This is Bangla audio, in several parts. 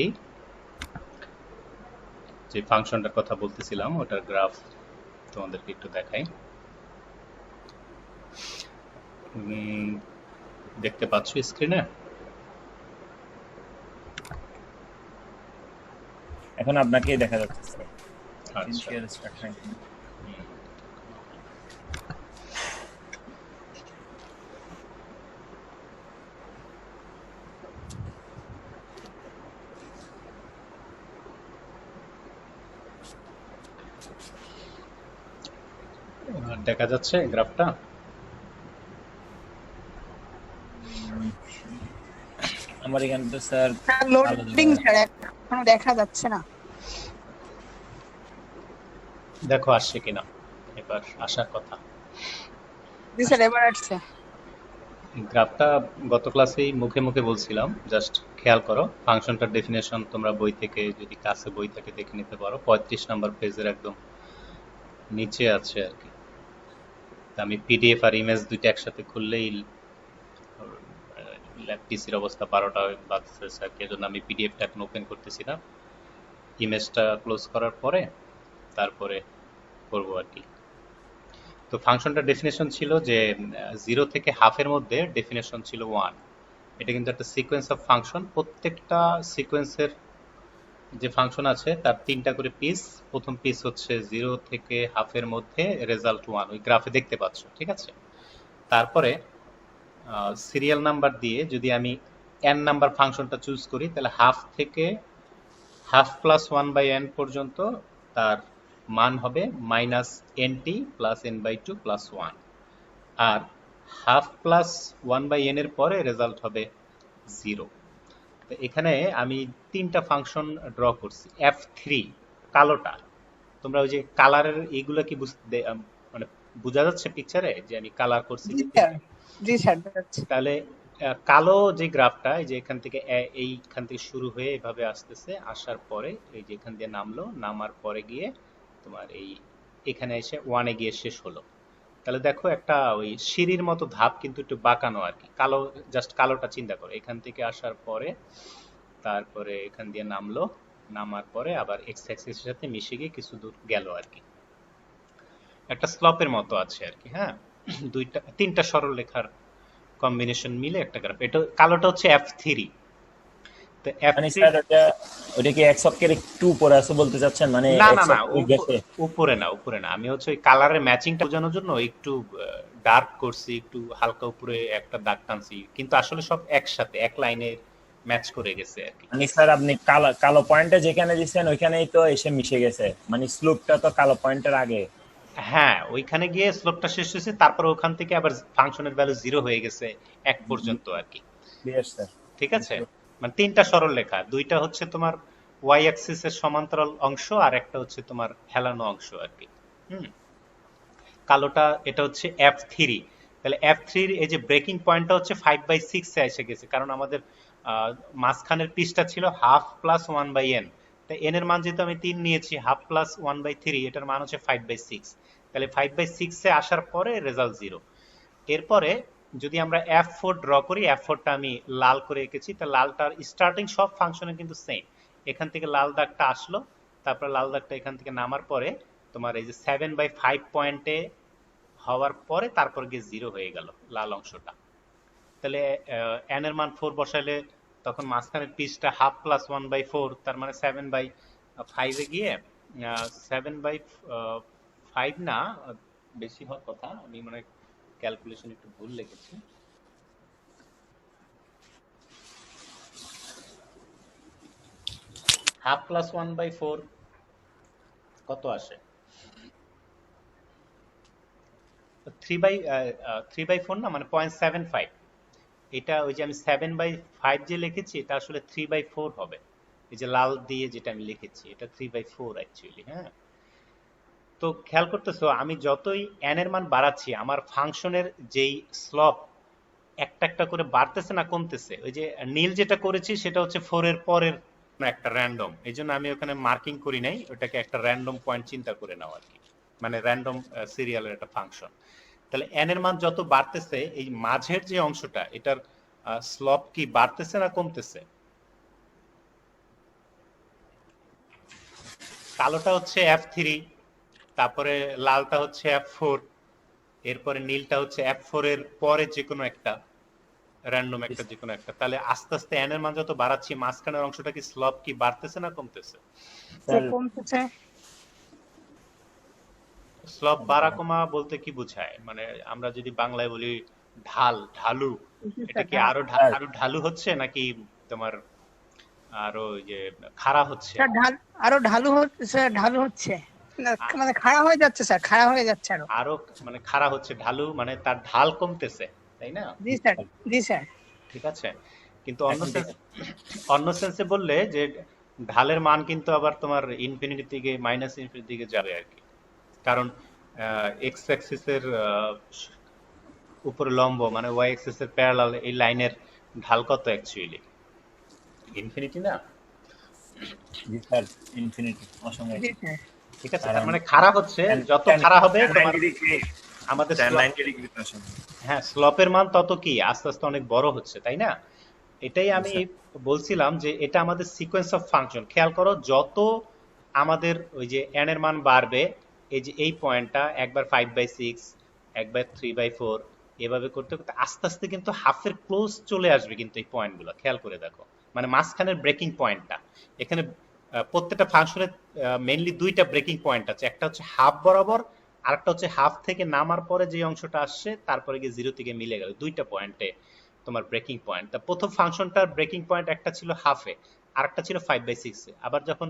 কি, যে ফাংশনটার কথা বলতেছিলাম ওটার গ্রাফ তোমাদেরকে একটু দেখাই। দেখতে পাচ্ছ স্ক্রিনে? এখন আপনাকেই দেখা যাচ্ছে স্যার। আচ্ছা, দেখা যাচ্ছে গ্রাফটা? আমার এখানে তো স্যার লোডিং ছাড়া এখনো দেখা যাচ্ছে না। দেখো আসছে কিনা, এবার আসার কথা। জি স্যার, এবার আসছে। গ্রাফটা গত ক্লাসেই মুখে মুখে বলছিলাম, জাস্ট খেয়াল করো। ফাংশনটার ডেফিনেশন তোমরা বই থেকে, যদি কাছে বই থেকে দেখে নিতে পারো, 35 নম্বর পেজের একদম নিচে আছে আর কি। আমি পিডিএফ আর ইমেজ দুইটা একসাথে খুললেই পিসির অবস্থা 12টা বাজতেছে আর কি, এজন্য আমি পিডিএফটা এখন ওপেন করতেছি না, ইমেজটা ক্লোজ করার পরে তারপরে করবো আর কি। তো ফাংশনটার ডেফিনেশন ছিল যে 0 থেকে হাফের মধ্যে ডেফিনেশন ছিল 1। এটা কিন্তু একটা সিকোয়েন্স অফ ফাংশন। প্রত্যেকটা সিকোয়েন্সের যে ফাংশন আছে তার 3টা করে পিস। প্রথম পিস হচ্ছে 0 থেকে হাফের মধ্যে রেজাল্ট 1, ওই গ্রাফে দেখতে পাচ্ছ, ঠিক আছে? তারপরে সিরিয়াল নাম্বার দিয়ে যদি আমি n নাম্বার ফাংশনটা চুজ করি, তাহলে হাফ থেকে হাফ প্লাস 1/n পর্যন্ত তার মান হবে -nt প্লাস n/2 প্লাস 1। আর হাফ প্লাস 1/n এর পরে রেজাল্ট হবে 0। তো এখানে আমি 3টা ফাংশন ড্র করছি। f3 কালোটা, তোমরা ওই যে কালারের এইগুলো কি মানে বোঝা যাচ্ছে পিকচারে যে আমি কালার করছি? জি স্যার, তাহলে কালো যে গ্রাফটা, এই যে এখান থেকে এইখান থেকে শুরু হয়ে এভাবে আসতেছে, আসার পরে এই যে এখান দিয়ে নামলো, নামার পরে গিয়ে তোমার এই এখানে এসে 1-এ গিয়ে শেষ হলো। তাহলে দেখো একটা ওই সিঁড়ির মতো ধাপ, কিন্তু একটু বাঁকানো আর কি। কালো, জাস্ট কালোটা চিন্তা করো, এখান থেকে আসার পরে তারপরে এখান দিয়ে নামলো, নামার পরে আবার এক্স অ্যাক্সিসের সাথে মিশে গিয়ে কিছু দূর গেল আর কি। একটা স্লপের মতো আছে আর কি। হ্যাঁ, 3টা সরল রেখার কম্বিনেশন মিলে একটা গ্রাফ। এটা কালোটা হচ্ছে f3। তো মানে f3 স্যার ওটা কি এক্স অক্ষের একটু উপরে আছে বলতে চাচ্ছেন? মানে না না এক্স না, অক্ষের গেছে উপরে না, উপরে না। আমি হচ্ছে ওই কালারের ম্যাচিংটা বোঝানোর জন্য একটু ডার্ক করছি, একটু হালকা উপরে একটা দাগ টানছি, কিন্তু আসলে সব একসাথে এক লাইনে ম্যাচ করে গেছে আর কি। মানে স্যার আপনি কালো পয়েন্টটা যেখানে দিচ্ছেন ওইখানেই তো এসে মিশে গেছে, মানে স্লোপটা তো কালো পয়েন্টের আগে। হ্যাঁ, ওইখানে গিয়ে স্লোপটা শেষ হয়েছে, তারপর ওখান থেকে আবার ফাংশনের ভ্যালু 0 হয়ে গেছে 1 পর্যন্ত আর কি। Clear sir. ঠিক আছে? মানে 3টা সরল রেখা, 2টা হচ্ছে তোমার ওয়াই অ্যাক্সিসের সমান্তরাল অংশ, আর একটা হচ্ছে তোমার হেলানো অংশ আর কি। কালোটা এটা হচ্ছে f3। তাহলে f3 এর এই যে ব্রেকিং পয়েন্টটা হচ্ছে 5/6 এ এসে গেছে, কারণ আমাদের মাঝখানের পিসটা ছিল হাফ প্লাস 1/n। তাই n এর মান যেহেতু আমি 3 নিয়েছি, হাফ প্লাস 1/3, এটার মান হচ্ছে 5/6। তাহলে 5/6 এ আসার পরে রেজাল্ট 0। এরপরে যদি আমরা f4 ড্র করি, f4টা আমি লাল করে এঁকেছি। তা লালটার স্টার্টিং সব ফাংশনে কিন্তু সেম। এখান থেকে লাল দাগটা আসলো, তারপর লাল দাগটা এখান থেকে নামার পরে তোমার এই যে 7/5 পয়েন্টে হওয়ার পরে তারপর গিয়ে 0 হয়ে গেল লাল অংশটা। তাহলে n এর মান 4 বসাইলে তখন মাঝখানের পিসটা হাফ প্লাস 1/4, তার মানে 7/5 এ গিয়ে 7/5 না, বেশি হওয়ার কথা। আমি মানে ক্যালকুলেশন একটু ভুল লিখেছি। হাফ প্লাস 1/4 কত আসে? 3/4 না, মানে 0.75। এটা ওই যে আমি 7/5 যে লিখেছি, এটা আসলে 3/4 হবে। এই যে লাল দিয়ে যেটা আমি লিখেছি, এটা 3/4 অ্যাকচুয়ালি। হ্যাঁ, তো খেয়াল করতেছো, আমি যতই n এর মান বাড়াচ্ছি, আমার ফাংশনের যেই স্লপ একটা একটা করে বাড়তেছে না কমতেছে? ওই যে নীল যেটা করেছি সেটা হচ্ছে 4 এর পরের একটা র্যান্ডম, এই জন্য আমি ওখানে মার্কিং করি নাই, ওটাকে একটা র্যান্ডম পয়েন্ট চিন্তা করে নাও আর কি, মানে র্যান্ডম সিরিয়ালের একটা ফাংশন। তাহলে n এর মান যত বাড়তেছে, এই মাঝের যে অংশটা, এটার স্লপ কি বাড়তেছে না কমতেছে? কালোটা হচ্ছে F3, তারপরে লালটা হচ্ছে F4, এরপরে নীলটা হচ্ছে F4 এর পরে যে কোনো একটা র্যান্ডম একটা যে কোনো একটা। তাহলে আস্তে আস্তে n এর মান যত বাড়াচ্ছি মাঝখানের অংশটা কি স্লপ কি বাড়তেছে না কমতেছে? স্যার কমতেছে। স্লপ বাড়া কমা বলতে কি বোঝায়? মানে আমরা যদি বাংলায় বলি ঢাল, ঢালু, জি এটা স্যার, কি হ্যাঁ। আরো ঢালু হচ্ছে নাকি তোমার আরো খাড়া হচ্ছে? স্যার আরো ঢালু হচ্ছে স্যার, ঢালু হচ্ছে না, আ- মানে খাড়া হয়ে যাচ্ছে স্যার, খাড়া হয়ে যাচ্ছে আরো। আরো মানে খাড়া হচ্ছে, ঢালু মানে তার ঢাল কমতেছে, তাই না? জি স্যার, জি স্যার। ঠিক আছে, কিন্তু এখন ঠিক আছে। অন্য সেন্সে বললে যে ঢালের মান কিন্তু আবার তোমার ইনফিনিটি থেকে মাইনাস ইনফিনিটি দিকে যাবে আর কি। কারণ এক্স অ্যাক্সিসের উপরে লম্ব মানে ওয়াই অ্যাক্সিসের প্যারালাল এই লাইনের ঢাল কত অ্যাকচুয়ালি? ইনফিনিটি না? জি স্যার, ইনফিনিটি অসংখ্য। জি স্যার। ঠিক আছে, তার কারণ মানে খাড়া হচ্ছে, যত খাড়া হবে তোমার 90 ডিগ্রি, আমাদের 90 ডিগ্রি অসংখ্য। হ্যাঁ স্লপের মান তত কি আস্তে আস্তে অনেক বড় হচ্ছে, তাই না? এটাই জি আমি স্যার। বলছিলাম যে এটা আমাদের সিকোয়েন্স অফ ফাংশন। খেয়াল করো, যত আমাদের ওই যে n এর মান বাড়বে, এই যে এই পয়েন্টটা একবার 5/6, একবার 3/4, এভাবে করতে করতে আস্তে আস্তে কিন্তু হাফের ক্লোজ চলে আসবে কিন্তু এই পয়েন্টগুলো। খেয়াল করে দেখো, মানে মাঝখানের ব্রেকিং পয়েন্টটা এখানে প্রত্যেকটা ফাংশনের মেইনলি দুইটা ব্রেকিং পয়েন্ট আছে, একটা হচ্ছে হাফ বরাবর, আরেকটা হচ্ছে হাফ থেকে নামার পরে যে অংশটা আসছে তারপরে গিয়ে জিরো থেকে মিলে গেল, দুইটা পয়েন্টে তোমার ব্রেকিং পয়েন্ট। তা প্রথম ফাংশনটার ব্রেকিং পয়েন্ট একটা ছিল হাফে, আরেকটা ছিল 5/6-এ। আবার যখন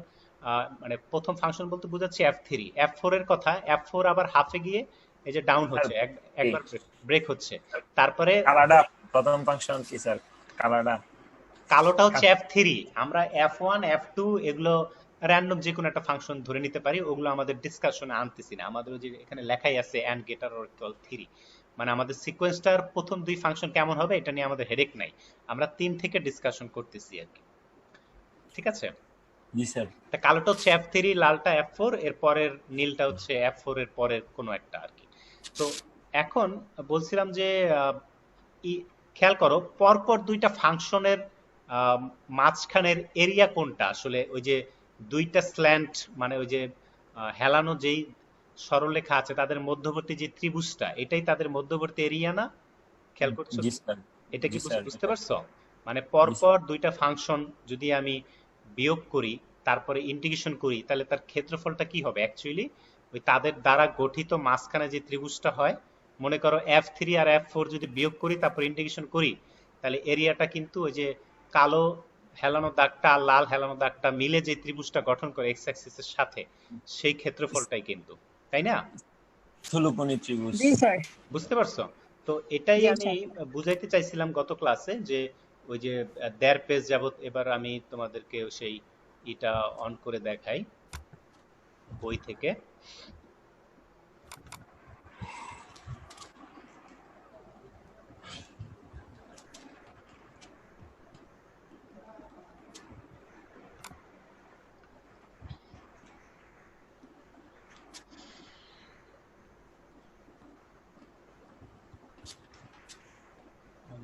মানে প্রথম ফাংশন বলতে বোঝাচ্ছি F4 এর কথা, F4 আবার হাফে গিয়ে এই যে ডাউন স্যার হচ্ছে, একবার ব্রেক হচ্ছে, তারপরে কালারটা প্রথম ফাংশন কি স্যার? কালারটা কালোটা হচ্ছে F3। আমরা F1 F2 এগুলো র্যান্ডম যে কোনো একটা ফাংশন ধরে নিতে পারি, ওগুলো আমাদের ডিসকাশনে আনতেছি না। আমাদের ওই যে এখানে লেখাই আছে অ্যান্ড গেটার অর ইকুয়াল 3, মানে আমাদের সিকোয়েন্সটার প্রথম দুই ফাংশন কেমন হবে এটা নিয়ে আমাদের হেডেক নাই, আমরা 3 থেকে ডিসকাশন করতেছি আর কি। ঠিক আছে, জি স্যার। তা কালোটা হচ্ছে F3, লালটা F4, এর পরের নীলটা হচ্ছে F4 এর পরের কোনো একটা আর কি। তো এখন বলছিলাম যে আহ, খেয়াল করো পরপর দুইটা ফাংশনের মাঝখানের এরিয়া কোনটা আসলে, ওই যে দুইটা স্ল্যান্ট মানে ওই যে হেলানো যেই সরলরেখা আছে তাদের মধ্যবর্তী যে ত্রিভুজটা, এটাই তাদের মধ্যবর্তী এরিয়া না? খেয়াল করছো জি কি? স্যার। এটা কি জি স্যার। বুঝতে পারছো? মানে জি স্যার। পরপর দুইটা ফাংশন যদি আমি বিয়োগ করি তারপরে ইন্টিগ্রেশন করি তাহলে তার ক্ষেত্রফলটা কি হবে অ্যাকচুয়ালি? ওই তাদের দ্বারা গঠিত মাঝখানে যে ত্রিভুজটা হয়, মনে করো F3 আর F4 যদি বিয়োগ করি তারপর ইন্টিগ্রেশন করি, তাহলে এরিয়াটা কিন্তু ওই যে কালো হেলানো দাগটা আর লাল হেলানো দাগটা মিলে যে ত্রিভুজটা গঠন করে এক্স অ্যাক্সিসের সাথে, সেই ক্ষেত্রফলটাই কিন্তু, তাই না? স্থূলকোণী ত্রিভুজ। জি স্যার। বুঝতে পারছো? তো এটাই জি আমি স্যার। বুঝাইতে চাইছিলাম গত ক্লাসে যে ওই যে 1.5 পেজ যাবত। এবার আমি তোমাদেরকে সেই এটা অন করে দেখাই বই থেকে।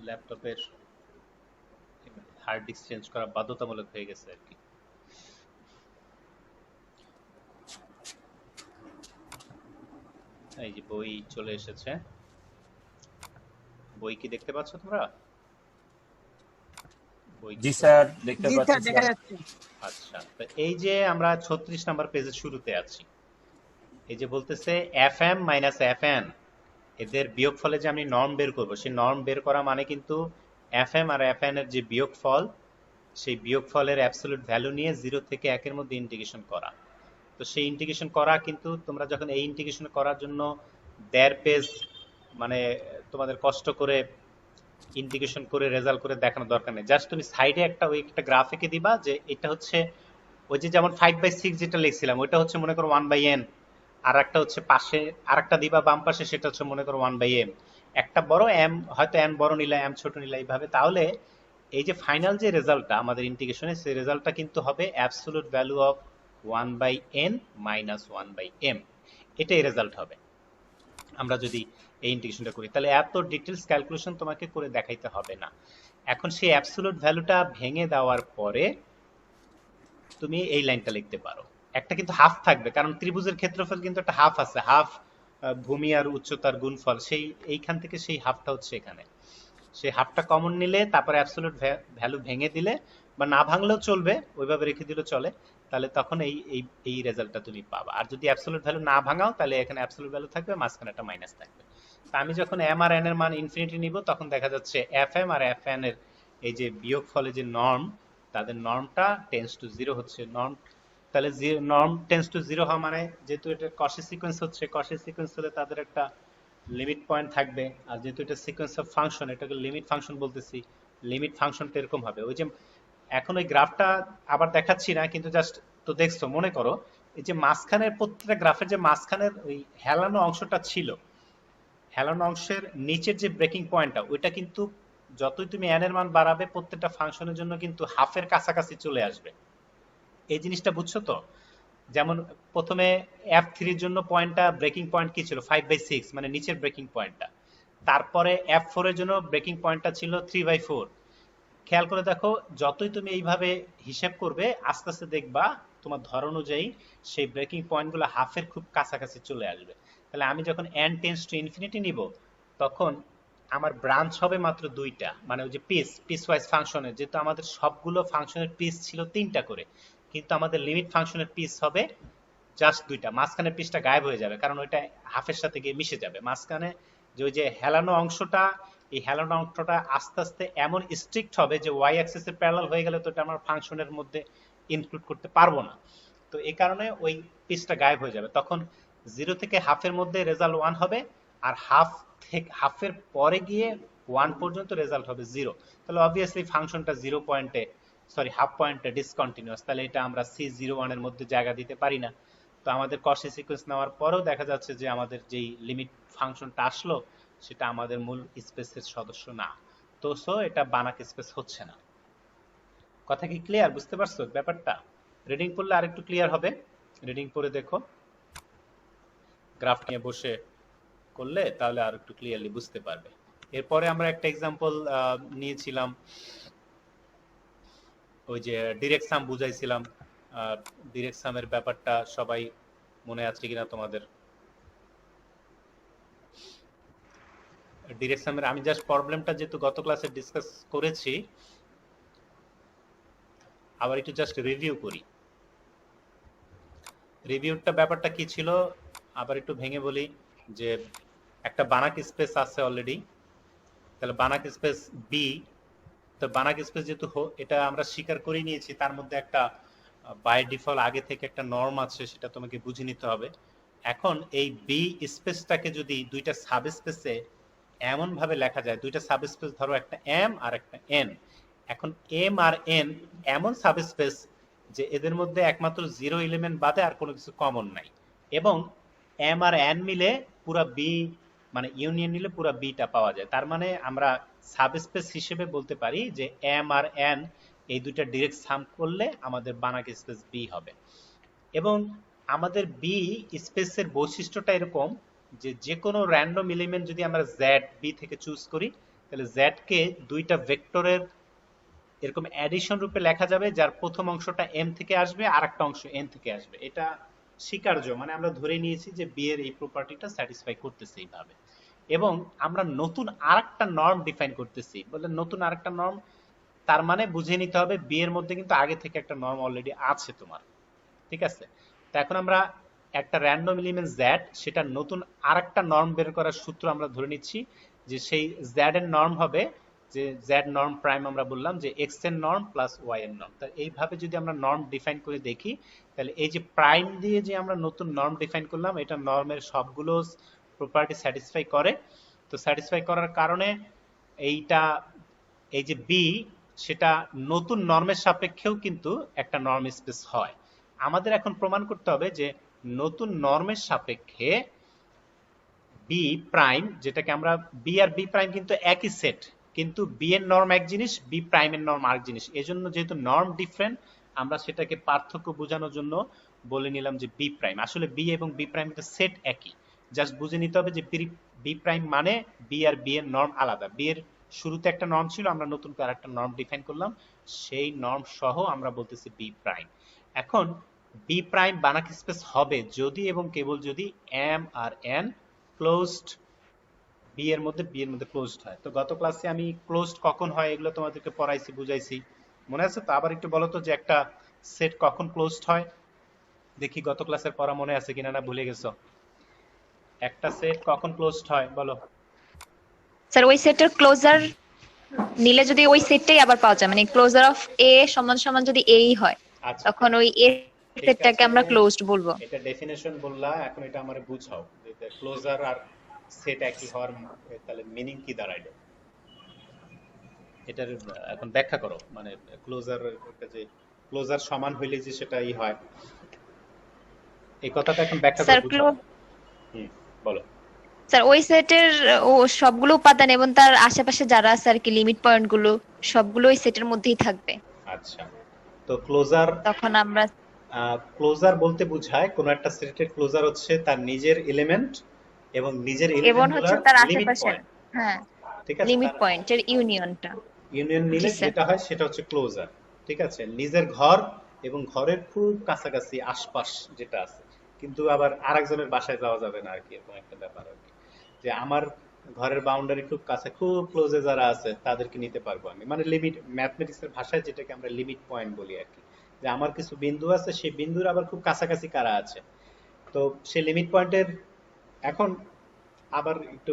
ল্যাপটপের হার্ড ডিস্ক চেঞ্জ করা বাধ্যতামূলক হয়ে গেছে আর কি। এই যে বই চলে এসেছে, বই কি দেখতে পাচ্ছ তোমরা? বই কি জি স্যার, দেখতে জি পাচ্ছি স্যার, দেখা স্যার। যাচ্ছে। আচ্ছা, তো এই যে আমরা 36 নাম্বার পেজের শুরুতে আছি, এই যে বলতেছে FM মাইনাস FN, এদের বিয়োগফলে যে আমি নর্ম বের করব, সেই নর্ম বের করা মানে কিন্তু FM আর FN এর যে বিয়োগফল, সেই বিয়োগফলের অ্যাবসলিউট ভ্যালু নিয়ে 0 থেকে 1 এর মধ্যে ইন্টিগ্রেশন করা। তো সেই ইন্টিগ্রেশন করা কিন্তু তোমরা যখন এই ইন্টিগ্রেশন করার জন্য 1.5 পেজ মানে তোমাদের কষ্ট করে ইন্টিগ্রেশন করে রেজাল্ট করে দেখানোর দরকার নেই। জাস্ট তুমি সাইডে একটা ওই একটা গ্রাফ এঁকে দিবা যে এটা হচ্ছে ওই যে যেমন 5/6 যেটা লিখছিলাম ওইটা হচ্ছে মনে করো 1/n, আর একটা হচ্ছে পাশে আর একটা দিবা বাম পাশে, সেটা হচ্ছে মনে করো 1/m। একটা বড় m হয়তো n বড় নিলে m ছোট নিলে এইভাবে, তাহলে এই যে ফাইনাল যে রেজাল্টটা আমাদের ইন্টিগ্রেশনে, সেই রেজাল্টটা কিন্তু হবে absolute value of 1/n minus 1/m, এটাই রেজাল্ট হবে আমরা যদি এই ইন্টিগ্রেশনটা করি। তাহলে এত ডিটেলস ক্যালকুলেশন তোমাকে করে দেখাইতে হবে না। এখন সেই অ্যাবসলিউট ভ্যালুটা ভেঙে দেওয়ার পরে তুমি এই লাইনটা লিখতে পারো, একটা কিন্তু হাফ থাকবে, কারণ ত্রিভুজের ক্ষেত্রফল কিন্তু একটা হাফ আছে, হাফ ভূমি আর উচ্চতার গুণফল, সেই এইখান থেকে সেই হাফটা হচ্ছে এখানে। সেই হাফটা কমন নিলে তারপরে অ্যাবসলিউট ভ্যালু ভেঙে দিলে, বা না ভাঙলেও চলবে, ওইভাবে রেখে দিলেও চলে, তাহলে তখন এই এই এই রেজাল্টটা তুমি পাবা। আর যদি অ্যাবসলিউট ভ্যালু না ভাঙাও, তাহলে এখানে অ্যাবসলিউট ভ্যালু থাকবে, মাঝখানে একটা মাইনাস থাকবে। তা আমি যখন এম আর এন এর মান ইনফিনিটি নিব, তখন দেখা যাচ্ছে F M R F N এর এই যে বিয়োগ ফলে যে নর্ম, তাদের নর্মটা টেন্স টু জিরো হচ্ছে। নর্ম তাহলে নর্ম টেন্স টু জিরো হওয়া মানে, যেহেতু এটা কসি সিকোয়েন্স হচ্ছে, কসি সিকোয়েন্স হলে তাদের একটা লিমিট পয়েন্ট থাকবে, আর যেহেতু এটা সিকোয়েন্স অফ ফাংশন, এটাকে লিমিট ফাংশন বলতেছি, লিমিট ফাংশনটা এরকম হবে। ওই যে এখন ওই গ্রাফটা আবার দেখাচ্ছি না, কিন্তু জাস্ট তো দেখছো, মনে করো এই যে মাঝখানের প্রত্যেকটা গ্রাফের যে মাঝখানের ওই হেলানো অংশটা ছিল, হেলানো অংশের নিচের যে ব্রেকিং পয়েন্টটা, ওইটা কিন্তু যতই তুমি এন এর মান বাড়াবে, প্রত্যেকটা ফাংশনের জন্য কিন্তু হাফের কাছাকাছি চলে আসবে। এই জিনিসটা বুঝছো তো? যেমন প্রথমে F3 এর জন্য পয়েন্টটা, ব্রেকিং পয়েন্ট কি ছিল 5/6, মানে নিচের ব্রেকিং পয়েন্টটা। তারপরে F4 এর জন্য ব্রেকিং পয়েন্টটা ছিল 3/4। খেয়াল করে দেখো, যতই তুমি এইভাবে হিসাব করবে, আস্তে আস্তে দেখবা তোমার ধর অনুযায়ী সেই ব্রেকিং পয়েন্টগুলো হাফের খুব কাছাকাছি চলে আসবে। তাহলে আমি যখন n টেন্ডস টু ইনফিনিটি নিব, তখন আমার ব্রাঞ্চ হবে মাত্র দুইটা, মানে ওই যে পিস ওয়াইজ ফাংশনের, যেহেতু আমাদের সবগুলো ফাংশনের পিস ছিল তিনটা করে, কিন্তু আমাদের লিমিট ফাংশনের পিস হবে জাস্ট দুইটা। মাঝখানের পিসটা গায়েব হয়ে যাবে, কারণ ওইটা হাফের সাথে গিয়ে মিশে যাবে। মাঝখানে যে ওই যে হেলানো অংশটা, এই হেলানো অংশটা আস্তে আস্তে এমন স্ট্রিক্ট হবে যে ওয়াই অ্যাক্সিসের প্যারালাল হয়ে গেলে তো এটা আমরা ফাংশনের মধ্যে ইনক্লুড করতে পারবো না। তো এই কারণে ওই পিসটা গায়েব হয়ে যাবে। তখন 0 থেকে হাফের মধ্যে রেজাল্ট 1 হবে, আর হাফ থেকে হাফের পরে গিয়ে 1 পর্যন্ত রেজাল্ট হবে 0। তাহলে অবভিয়াসলি ফাংশনটা 0 পয়েন্টে, সরি হাফ পয়েন্টে ডিসকন্টিনিউয়াস, তাহলে এটা আমরা C01 এর মধ্যে জায়গা দিতে পারি না। তো আমাদের কসি সিকোয়েন্স নেওয়ার পরেও দেখা যাচ্ছে যে আমাদের যেই লিমিট ফাংশনটা আসলো, সেটা আমাদের মূল স্পেসের সদস্য না। তো সো এটা বানাক স্পেস হচ্ছে না। কথা কি ক্লিয়ার? বুঝতে পারছো ব্যাপারটা? রিডিং পড়লে আরেকটু ক্লিয়ার হবে। রিডিং পড়ে দেখো, গ্রাফ নিয়ে বসে করলে তাহলে আর একটু ক্লিয়ারলি বুঝতে পারবে। এরপরে আমরা একটা এক্সাম্পল নিয়েছিলাম, ওই যে ডিরেক্ট সাম বুঝাইছিলাম। ডিরেক্ট সামের ব্যাপারটা সবাই মনে আছে কিনা তোমাদের? ডিরেক্ট সামের আমি জাস্ট প্রবলেমটা যেহেতু গত ক্লাসে ডিসকাস করেছি, আবার একটু জাস্ট রিভিউ করি। রিভিউটা ব্যাপারটা কি ছিল আবার একটু ভেঙে বলি, যে একটা বানাক স্পেস আছে অলরেডি, তাহলে বানাক স্পেস বি। তো বানাক স্পেস যেহেতু এটা আমরা স্বীকার করে নিয়েছি, তার মধ্যে একটা বাই ডিফল্ট আগে থেকে একটা নর্ম আছে, সেটা তোমাকে বুঝে নিতে হবে। এখন এই বি স্পেসটাকে যদি দুইটা সাব স্পেসে এমন ভাবে লেখা যায়, দুইটা সাব স্পেস ধরো একটা এম আর একটা এন। এখন এম আর এন এমন সাব স্পেস যে এদের মধ্যে একমাত্র জিরো এলিমেন্ট বাদে আর কোনো কিছু কমন নাই, এবং এম আর এন মিলে পুরো বি, মানে ইউনিয়ন নিলে পুরো বিটা পাওয়া যায়। তার মানে আমরা সাবস্পেস হিসেবে বলতে পারি যে এম আর এন এই দুইটা ডিরেক্ট সাম করলে আমাদের বানাক স্পেস বি হবে। এবং আমাদের বি স্পেসের বৈশিষ্ট্যটা এরকম যে যে কোনো র্যান্ডম এলিমেন্ট যদি আমরা জেড বি থেকে চুজ করি, তাহলে জেড কে দুইটা ভেক্টরের এরকম অ্যাডিশন রূপে লেখা যাবে, যার প্রথম অংশটা এম থেকে আসবে আর একটা অংশ এন থেকে আসবে। এটা স্বীকার্য, মানে আমরা ধরে নিয়েছি যে বি এর এই প্রপার্টিটা স্যাটিসফাই করতেছে এইভাবে। এবং আমরা নতুন আরেকটা নর্ম ডিফাইন করতেছি, বলে নতুন আরেকটা নর্ম, তার মানে বুঝে নিতে হবে বি এর মধ্যে কিন্তু আগে থেকে একটা নর্ম অলরেডি আছে তোমার, ঠিক আছে? তো এখন আমরা একটা র্যান্ডম এলিমেন্ট জেড, সেটা নতুন আরেকটা নর্ম বের করার সূত্র আমরা ধরে নিচ্ছি, যে সেই জেড এর নর্ম হবে যে জেড নর্ম প্রাইম, আমরা বললাম যে এক্স এর নর্ম প্লাস ওয়াই এর নর্ম। তা এইভাবে যদি আমরা নর্ম ডিফাইন করে দেখি, তাহলে এই যে প্রাইম দিয়ে যে আমরা নতুন নর্ম ডিফাইন করলাম, এটা নর্মের সবগুলো প্রপার্টি স্যাটিসফাই করে। তো স্যাটিসফাই করার কারণে এইটা, এই যে বি, সেটা নতুন নর্মের সাপেক্ষেও কিন্তু একটা নর্ম স্পেস হয়। আমাদের এখন প্রমাণ করতে হবে যে নতুন নর্মের সাপেক্ষে বি প্রাইম, যেটাকে আমরা বি আর বি প্রাইম কিন্তু একই সেট, কিন্তু বি এর নর্ম এক জিনিস, বি প্রাইম এর নর্ম আরেক জিনিস। এজন্য যেহেতু নর্ম ডিফারেন্ট, আমরা সেটাকে পার্থক্য বোঝানোর জন্য বলে নিলাম যে বি প্রাইম। আসলে বি এবং বি প্রাইম কিন্তু সেট একই, জাস্ট বুঝে নিতে হবে যে বি প্রাইম মানে বি আর বি এর নর্ম আলাদা। বি এর শুরুতে একটা নর্ম ছিল, আমরা নতুন করে আরেকটা নর্ম ডিফাইন করলাম, সেই নর্ম সহ আমরা বলতেছি বি প্রাইম। এখন বি প্রাইম বানাক স্পেস হবে যদি এবং কেবল যদি M R N closed B এর মধ্যে ক্লোজড হয়। তো গত ক্লাসে আমি ক্লোজড কখন হয় এগুলো তোমাদেরকে পড়াইছি, বুঝাইছি, মনে আছে তো? আবার একটু বলো তো যে একটা সেট কখন ক্লোজড হয়, দেখি গত ক্লাসের পড়া মনে আছে কিনা, না ভুলে গেছো? একটা সেট কখন ক্লোজড হয় বলো। স্যার ওই সেটের ক্লোজার নিলে যদি ওই সেটটাই আবার পাওয়া যায়, মানে ক্লোজার অফ এ সমান সমান যদি এই হয়, আচ্ছা তখন ওই এ ঠিক সেটটাকে আছে, আমরা ক্লোজড বলবো। এটা ডেফিনেশন বললা, এখন এটা আমারে বুঝাও যে ক্লোজার আর সেট একই হওয়ার তাহলে মিনিং কি দাঁড়াইলো এটার, এখন ব্যাখ্যা করো। মানে ক্লোজার, যে ক্লোজার সমান হইলে যে সেটা ই হয়, এই কথাটা এখন ব্যাখ্যা করে স্যার বুঝাও। হুম, বলো। স্যার ওই সেটের ও সবগুলো উপাদান এবং তার আশেপাশে যারা আছে আর কি লিমিট পয়েন্ট গুলো সবগুলো ওই সেটের মধ্যেই থাকবে। আচ্ছা, তো ক্লোজার, তখন আমরা ক্লোজার বলতে বোঝায় কোন একটা সেটের ক্লোজার হচ্ছে তার নিজের এলিমেন্ট এবং নিজের এবং এলিমেন্ট হচ্ছে গুলার তার লিমিট আশেপাশে, পয়েন্ট। হ্যাঁ, ঠিক আছে, লিমিট তার পয়েন্টের ইউনিয়নটা। ইউনিয়ন জি নিলে স্যার। যেটা হয় সেটা হচ্ছে ক্লোজার। ঠিক আছে, নিজের ঘর এবং ঘরের খুব কাছাকাছি আশপাশ যেটা আছে, কিন্তু আবার আরেকজনের বাসায় যাওয়া যাবে না আর কি, এরকম একটা ব্যাপার আর কি। যে আমার ঘরের বাউন্ডারি খুব কাছে, খুব ক্লোজে যারা আছে তাদেরকে নিতে পারবো আমি, মানে লিমিট, ম্যাথমেটিক্স এর ভাষায় যেটাকে আমরা লিমিট পয়েন্ট বলি আর কি। যে আমার কিছু বিন্দু আছে, সেই বিন্দুর আবার খুব কাছাকাছি কারা আছে, তো সেই লিমিট পয়েন্টের, এখন আবার একটু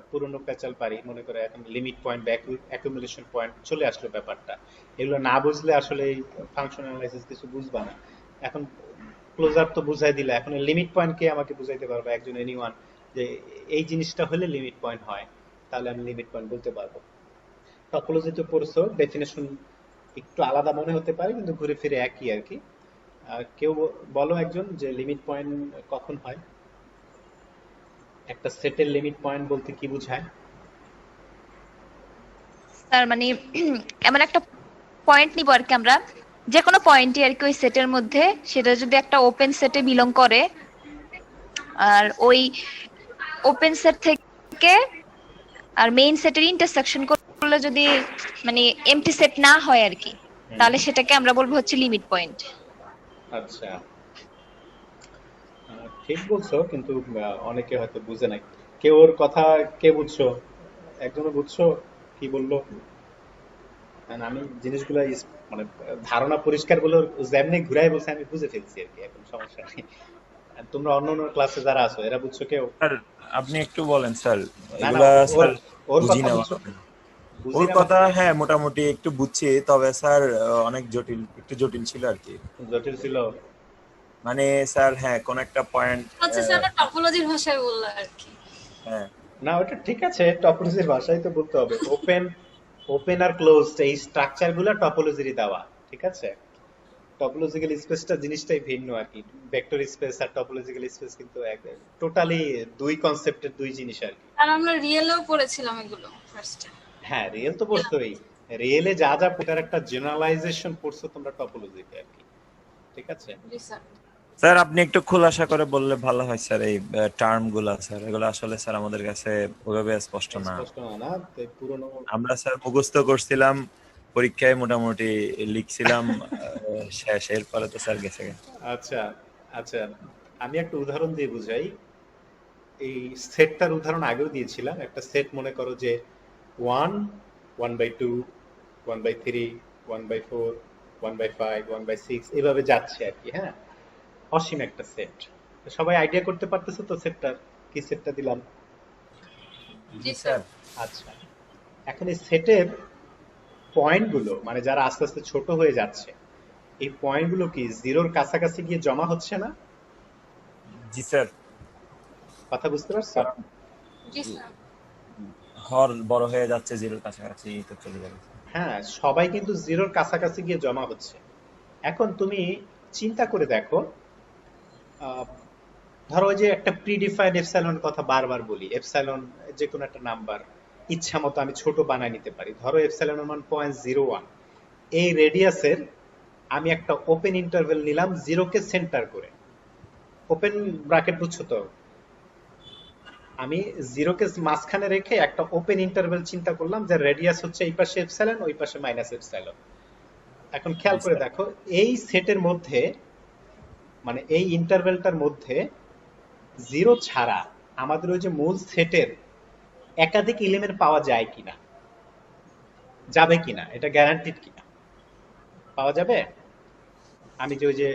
পুরনো প্যাচাল পারি, মনে করে এখন লিমিট পয়েন্ট বা অ্যাকুমুলেশন পয়েন্ট চলে আসলো ব্যাপারটা। এগুলো না বুঝলে আসলে এই ফাংশন অ্যানালাইসিস কিছু বুঝবা না। এখন ক্লোজার তো বুঝাই দিলে, এখন লিমিট পয়েন্ট কে আমাকে বুঝাইতে পারবে একজন এনিওয়ান, যে এই জিনিসটা হলে লিমিট পয়েন্ট হয়, তাহলে আমি লিমিট পয়েন্ট বলতে পারবো। টপোলজি তো পড়ছো, ডেফিনেশন একটু আলাদা মনে হতে পারে কিন্তু ঘুরে ফিরে একই আর কি। কেউ বলো একজন যে লিমিট পয়েন্ট কখন হয়, একটা সেটের লিমিট পয়েন্ট বলতে কি বোঝায়? স্যার মানে এমন একটা পয়েন্ট নিব আর কি আমরা, যে কোনো পয়েন্টই আর কি ওই সেটের মধ্যে, সেটা যদি একটা ওপেন সেটে বিলং করে, আর ওই ওপেন সেট থেকে আর মেইন সেটের ইন্টারসেকশন করলে যদি মানে এমটি সেট না হয় আর কি, তাহলে সেটাকে আমরা বলবো হচ্ছে লিমিট পয়েন্ট। আচ্ছা, ঠিক বলছো, কিন্তু অনেকে হয়তো বুঝে নাই। কেউ ওর কথা, কে বুঝছো? একজনও বুঝছো কি বললো? আমি জিনিসগুলো মানে ধারণা পরিষ্কার বলে যেমনি ঘুরাই বলছে আমি বুঝে ফেলছি আর কি, এখন সমস্যা নেই। আর তোমরা অন্য অন্য ক্লাসে যারা আছো এরা বুঝছো কেউ? স্যার আপনি একটু বলেন স্যার, না না, এগুলা ওর স্যার ওর বুঝি কথা না বুঝছো? ভালো। বুঝি ওর না কথা হ্যাঁ মোটামুটি একটু বুঝছি, তবে স্যার অনেক জটিল, একটু জটিল ছিল আর কি। জটিল ছিল। মানে স্যার হ্যাঁ কোন একটা পয়েন্ট, হচ্ছে স্যার টপোলজির ভাষায় বললো আর কি। হ্যাঁ না ওটা ঠিক আছে, টপোলজির ভাষায় তো বলতে হবে। ওপেন, ওপেন আর ক্লোজড এই স্ট্রাকচার গুলো টপোলজিরই দেওয়া। ঠিক আছে, টপোলজিক্যাল স্পেসটা জিনিসটাই ভিন্ন আর কি। ভেক্টর স্পেস আর টপোলজিক্যাল স্পেস কিন্তু টোটালি দুই কনসেপ্টের দুই জিনিস আর কি। আর আমরা রিয়েলেও পড়েছিলাম এগুলো ফার্স্টে। হ্যাঁ, রিয়েল তো পড়ছোই, রিয়েলে যা যা এটার একটা জেনারেলাইজেশন পড়ছো তোমরা টপোলজিতে আর কি। ঠিক আছে, জি স্যার। স্যার আপনি একটু খোলাসা করে বললে ভালো হয় স্যার, এই টার্ম গুলা স্যার, এগুলো আসলে স্যার আমাদের কাছে ওইভাবে স্পষ্ট না। স্পষ্ট না, না তো পুরনো। আমরা স্যার মুখস্থ করছিলাম, পরীক্ষায় মোটামুটি লিখছিলাম, শেষ, এরপরে তো স্যার গেছে গেছে। আচ্ছা আচ্ছা, আমি একটা উদাহরণ দিয়ে বুঝাই। এই সেটটার উদাহরণ আগেও দিয়েছিলাম। একটা সেট মনে করো যে 1, 1/2, 1/3, 1/4, 1/5, 1/6 এভাবে যাচ্ছে আর কি। হ্যাঁ, অসীম একটা সেট। সবাই আইডিয়া করতে পারতেছো তো সেটটার কি সেটটা দিলাম? জি স্যার। আচ্ছা, এখন এই সেটের পয়েন্টগুলো মানে যারা আস্তে আস্তে ছোট হয়ে যাচ্ছে, এই পয়েন্টগুলো কি জিরোর কাছাকাছি গিয়ে জমা হচ্ছে না? জি স্যার। কথা বুঝতে পারছো? কারণ জি স্যার। হর বড় হয়ে যাচ্ছে, জিরোর কাছাকাছি তো চলে যাবে। হ্যাঁ, সবাই কিন্তু জিরোর কাছাকাছি গিয়ে জমা হচ্ছে। এখন তুমি চিন্তা করে দেখো, আহ, ধরো ওই যে একটা প্রিডিফাইন্ড এপসাইলন কথা বারবার বলি, এপসাইলন যে কোনো একটা নাম্বার ইচ্ছা মতো আমি ছোট বানায় নিতে পারি। ধরো এপসাইলনের মান 0.01, এই রেডিয়াসের আমি একটা ওপেন ইন্টারভেল নিলাম জিরোকে সেন্টার করে। ওপেন ব্র্যাকেট বুঝছো তো? আমি জিরোকে মাঝখানে রেখে একটা ওপেন ইন্টারভেল চিন্তা করলাম যে রেডিয়াস হচ্ছে এই পাশে এপসাইলন, ওই পাশে মাইনাস এপসাইলন। এখন খেয়াল করে দেখো, এই সেটের মধ্যে মানে এই ইন্টারভেলটার মধ্যে জিরো ছাড়া আমাদের ওই যে মূল সেটের একাধিক এলিমেন্ট পাওয়া যায় কিনা, যাবে কিনা, এটা গ্যারান্টিড কিনা, পাওয়া যাবে? আমি যে ওই যে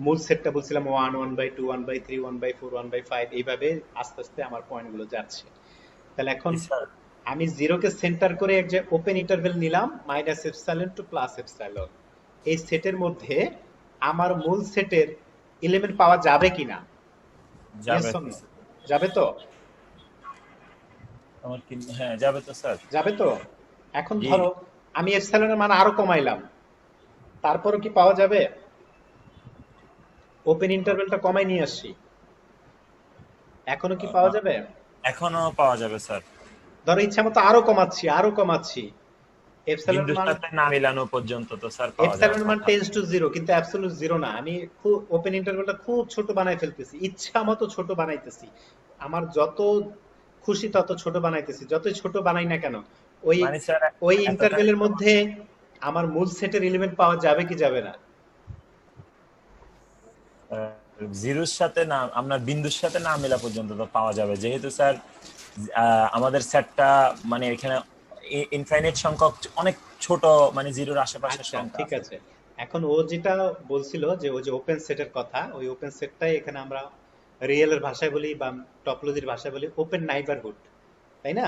মূল সেটটা বলছিলাম 1 1/2 1/3 1/4 1/5 এইভাবে আস্তে আস্তে আমার পয়েন্টগুলো যাচ্ছে। তাহলে এখন জি স্যার। আমি জিরোকে সেন্টার করে এক যে ওপেন ইন্টারভেল নিলাম minus epsilon to plus epsilon, এই সেটের মধ্যে আমার মূল সেটের এলিমেন্ট পাওয়া যাবে কিনা? যাবে Yes or no? যাবে তো? আমার কি, হ্যাঁ যাবে তো স্যার। যাবে তো? এখন জি। ধরো আমি এপসাইলনের মান আরো কমাইলাম, তারপরও কি পাওয়া যাবে? ওপেন ইন্টারভেলটা কমাই নিয়ে আসছি, এখনো কি পাওয়া যাবে? এখনো পাওয়া যাবে স্যার। ধরো ইচ্ছা মতো আরো কমাচ্ছি আরো কমাচ্ছি, এপসাইলনের বিন্দুর মান সাথে না মিলানো পর্যন্ত তো স্যার পাওয়া যাবে। এপসাইলনের মান টেন্ডস টু জিরো, কিন্তু অ্যাবসলিউট জিরো না। আমি খুব ওপেন ইন্টারভেলটা খুব ছোট বানাই ফেলতেছি, ইচ্ছা মতো ছোট বানাইতেছি, আমার যত খুশি তত ছোট বানাইতেছি, যতই ছোট বানাই না কেন ওই মানে স্যার ওই এতটা ইন্টারভেলের মধ্যে আমার মূল সেটের এলিমেন্ট পাওয়া যাবে কি যাবে না? জিরোর সাথে না, আপনার বিন্দুর সাথে না মেলা পর্যন্ত তো পাওয়া যাবে, যেহেতু স্যার আমাদের সেটটা মানে এখানে ইনফাইনাইট সংখ্যক অনেক ছোট, মানে জিরোর আশেপাশের আচ্ছা সংখ্যা ঠিক আছে। আছে, এখন ও যেটা বলছিল যে ওই যে ওপেন সেটের কথা, ওই ওপেন সেটটাই এখানে আমরা রিয়েলের ভাষায় বলি বা টপোলজির ভাষায় বলি ওপেন নাইবারহুড, তাই না?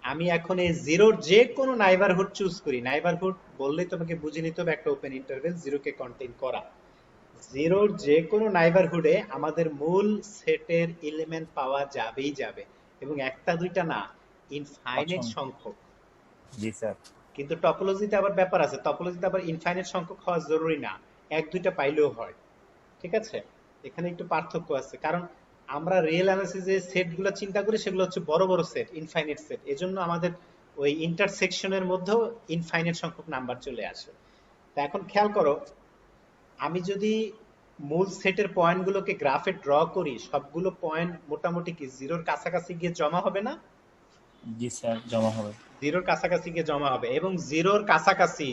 আমি এখন এই জিরোর যে কোনো নাইবারহুড চুজ করি, নাইবারহুড বললেই তোমাকে বুঝে নিতে হবে একটা ওপেন ইন্টারভেল জিরোকে কন্টেইন করা। জিরোর যে কোনো নাইবারহুডে আমাদের মূল সেটের এলিমেন্ট পাওয়া যাবেই যাবে, এবং একটা দুইটা না, ইনফাইনাইট অসংখ্য। সংখ্যক। জি স্যার। কিন্তু টপোলজিতে আবার ব্যাপার আছে, টপোলজিতে আবার ইনফাইনাইট সংখ্যক হওয়া জরুরি না, এক দুইটা পাইলেও হয়, ঠিক আছে? এখানে একটু পার্থক্য আছে, কারণ আমরা রিয়েল অ্যানালিসিসে সেটগুলো চিন্তা করি সেগুলো হচ্ছে বড় বড় সেট, ইনফাইনাইট সেট, এজন্য আমাদের ওই ইন্টারসেকশনের মধ্যেও ইনফাইনাইট সংখ্যক নাম্বার চলে আসে। তা এখন খেয়াল করো, আমি যদি মূল সেটের পয়েন্টগুলোকে গ্রাফে ড্র করি, সবগুলো পয়েন্ট মোটামুটি কি জিরোর কাছাকাছি গিয়ে জমা হবে না? জি স্যার, জমা হবে। জিরোর কাছাকাছি গিয়ে জমা হবে, এবং জিরোর কাছাকাছি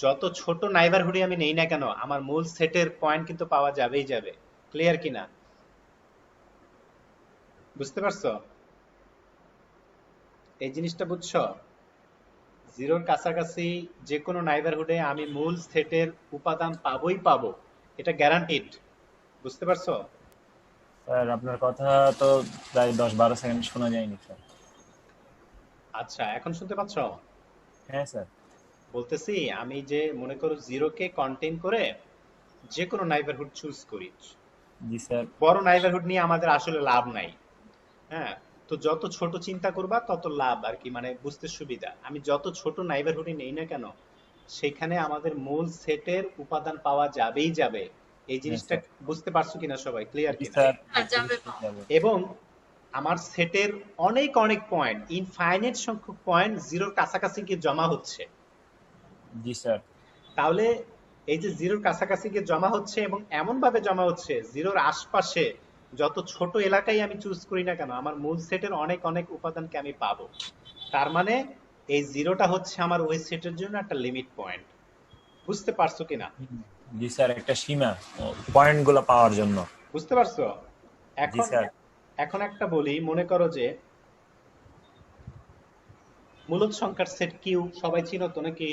যত ছোট নাইবারহুডে আমি নেই না কেন আমার মূল সেটের পয়েন্ট কিন্তু পাওয়া যাবেই যাবে। ক্লিয়ার কিনা? বুঝতে পারছো এই জিনিসটা? বুঝছো? জিরোর কাছাকাছি যে কোনো নাইবারহুডে আমি মূল সেটের উপাদান পাবোই পাবো, এটা গ্যারান্টিড। বুঝতে পারছো? স্যার আপনার কথা তো প্রায় 10-12 সেকেন্ড শোনা যায়নি স্যার। আচ্ছা এখন শুনতে পাচ্ছ? হ্যাঁ স্যার। বলতেছি আমি যে মনে করো জিরোকে কন্টেইন করে যে কোনো নাইবারহুড চুজ করি, জি স্যার। বড় নাইবারহুড নিয়ে আমাদের আসলে লাভ নাই, হ্যাঁ? তো যত ছোট চিন্তা করবা তত লাভ আর কি, মানে বুঝতে সুবিধা। আমি যত ছোট নাইবারহুডই নেই না কেন সেখানে আমাদের মূল সেটের উপাদান পাওয়া যাবেই যাবে। এই জিনিসটা স্যার। বুঝতে পারছো কিনা সবাই? ক্লিয়ার জি কিনা? স্যার। আর যাবে যাবে। এবং আমার সেটের অনেক অনেক পয়েন্ট, ইনফাইনাইট সংখ্যক পয়েন্ট জিরোর কাছাকাছি গিয়ে জমা হচ্ছে। জি স্যার। তাহলে এই যে জিরোর কাছাকাছি গিয়ে জমা হচ্ছে এবং এমন ভাবে জমা হচ্ছে জিরোর আশপাশে যত ছোট এলাকায় আমি চুজ করি না কেন আমার মূল সেটের অনেক অনেক উপাদানকে আমি পাবো। তার মানে এই জিরোটা হচ্ছে আমার ওই সেটের জন্য একটা লিমিট পয়েন্ট। বুঝতে পারছো কিনা? জি স্যার, একটা সীমা পয়েন্ট গুলো পাওয়ার জন্য। বুঝতে পারছো? জি এখন স্যার। এখন একটা বলি, মনে করো যে মূলদ সংখ্যার সেট কিউ সবাই চিনো তো নাকি?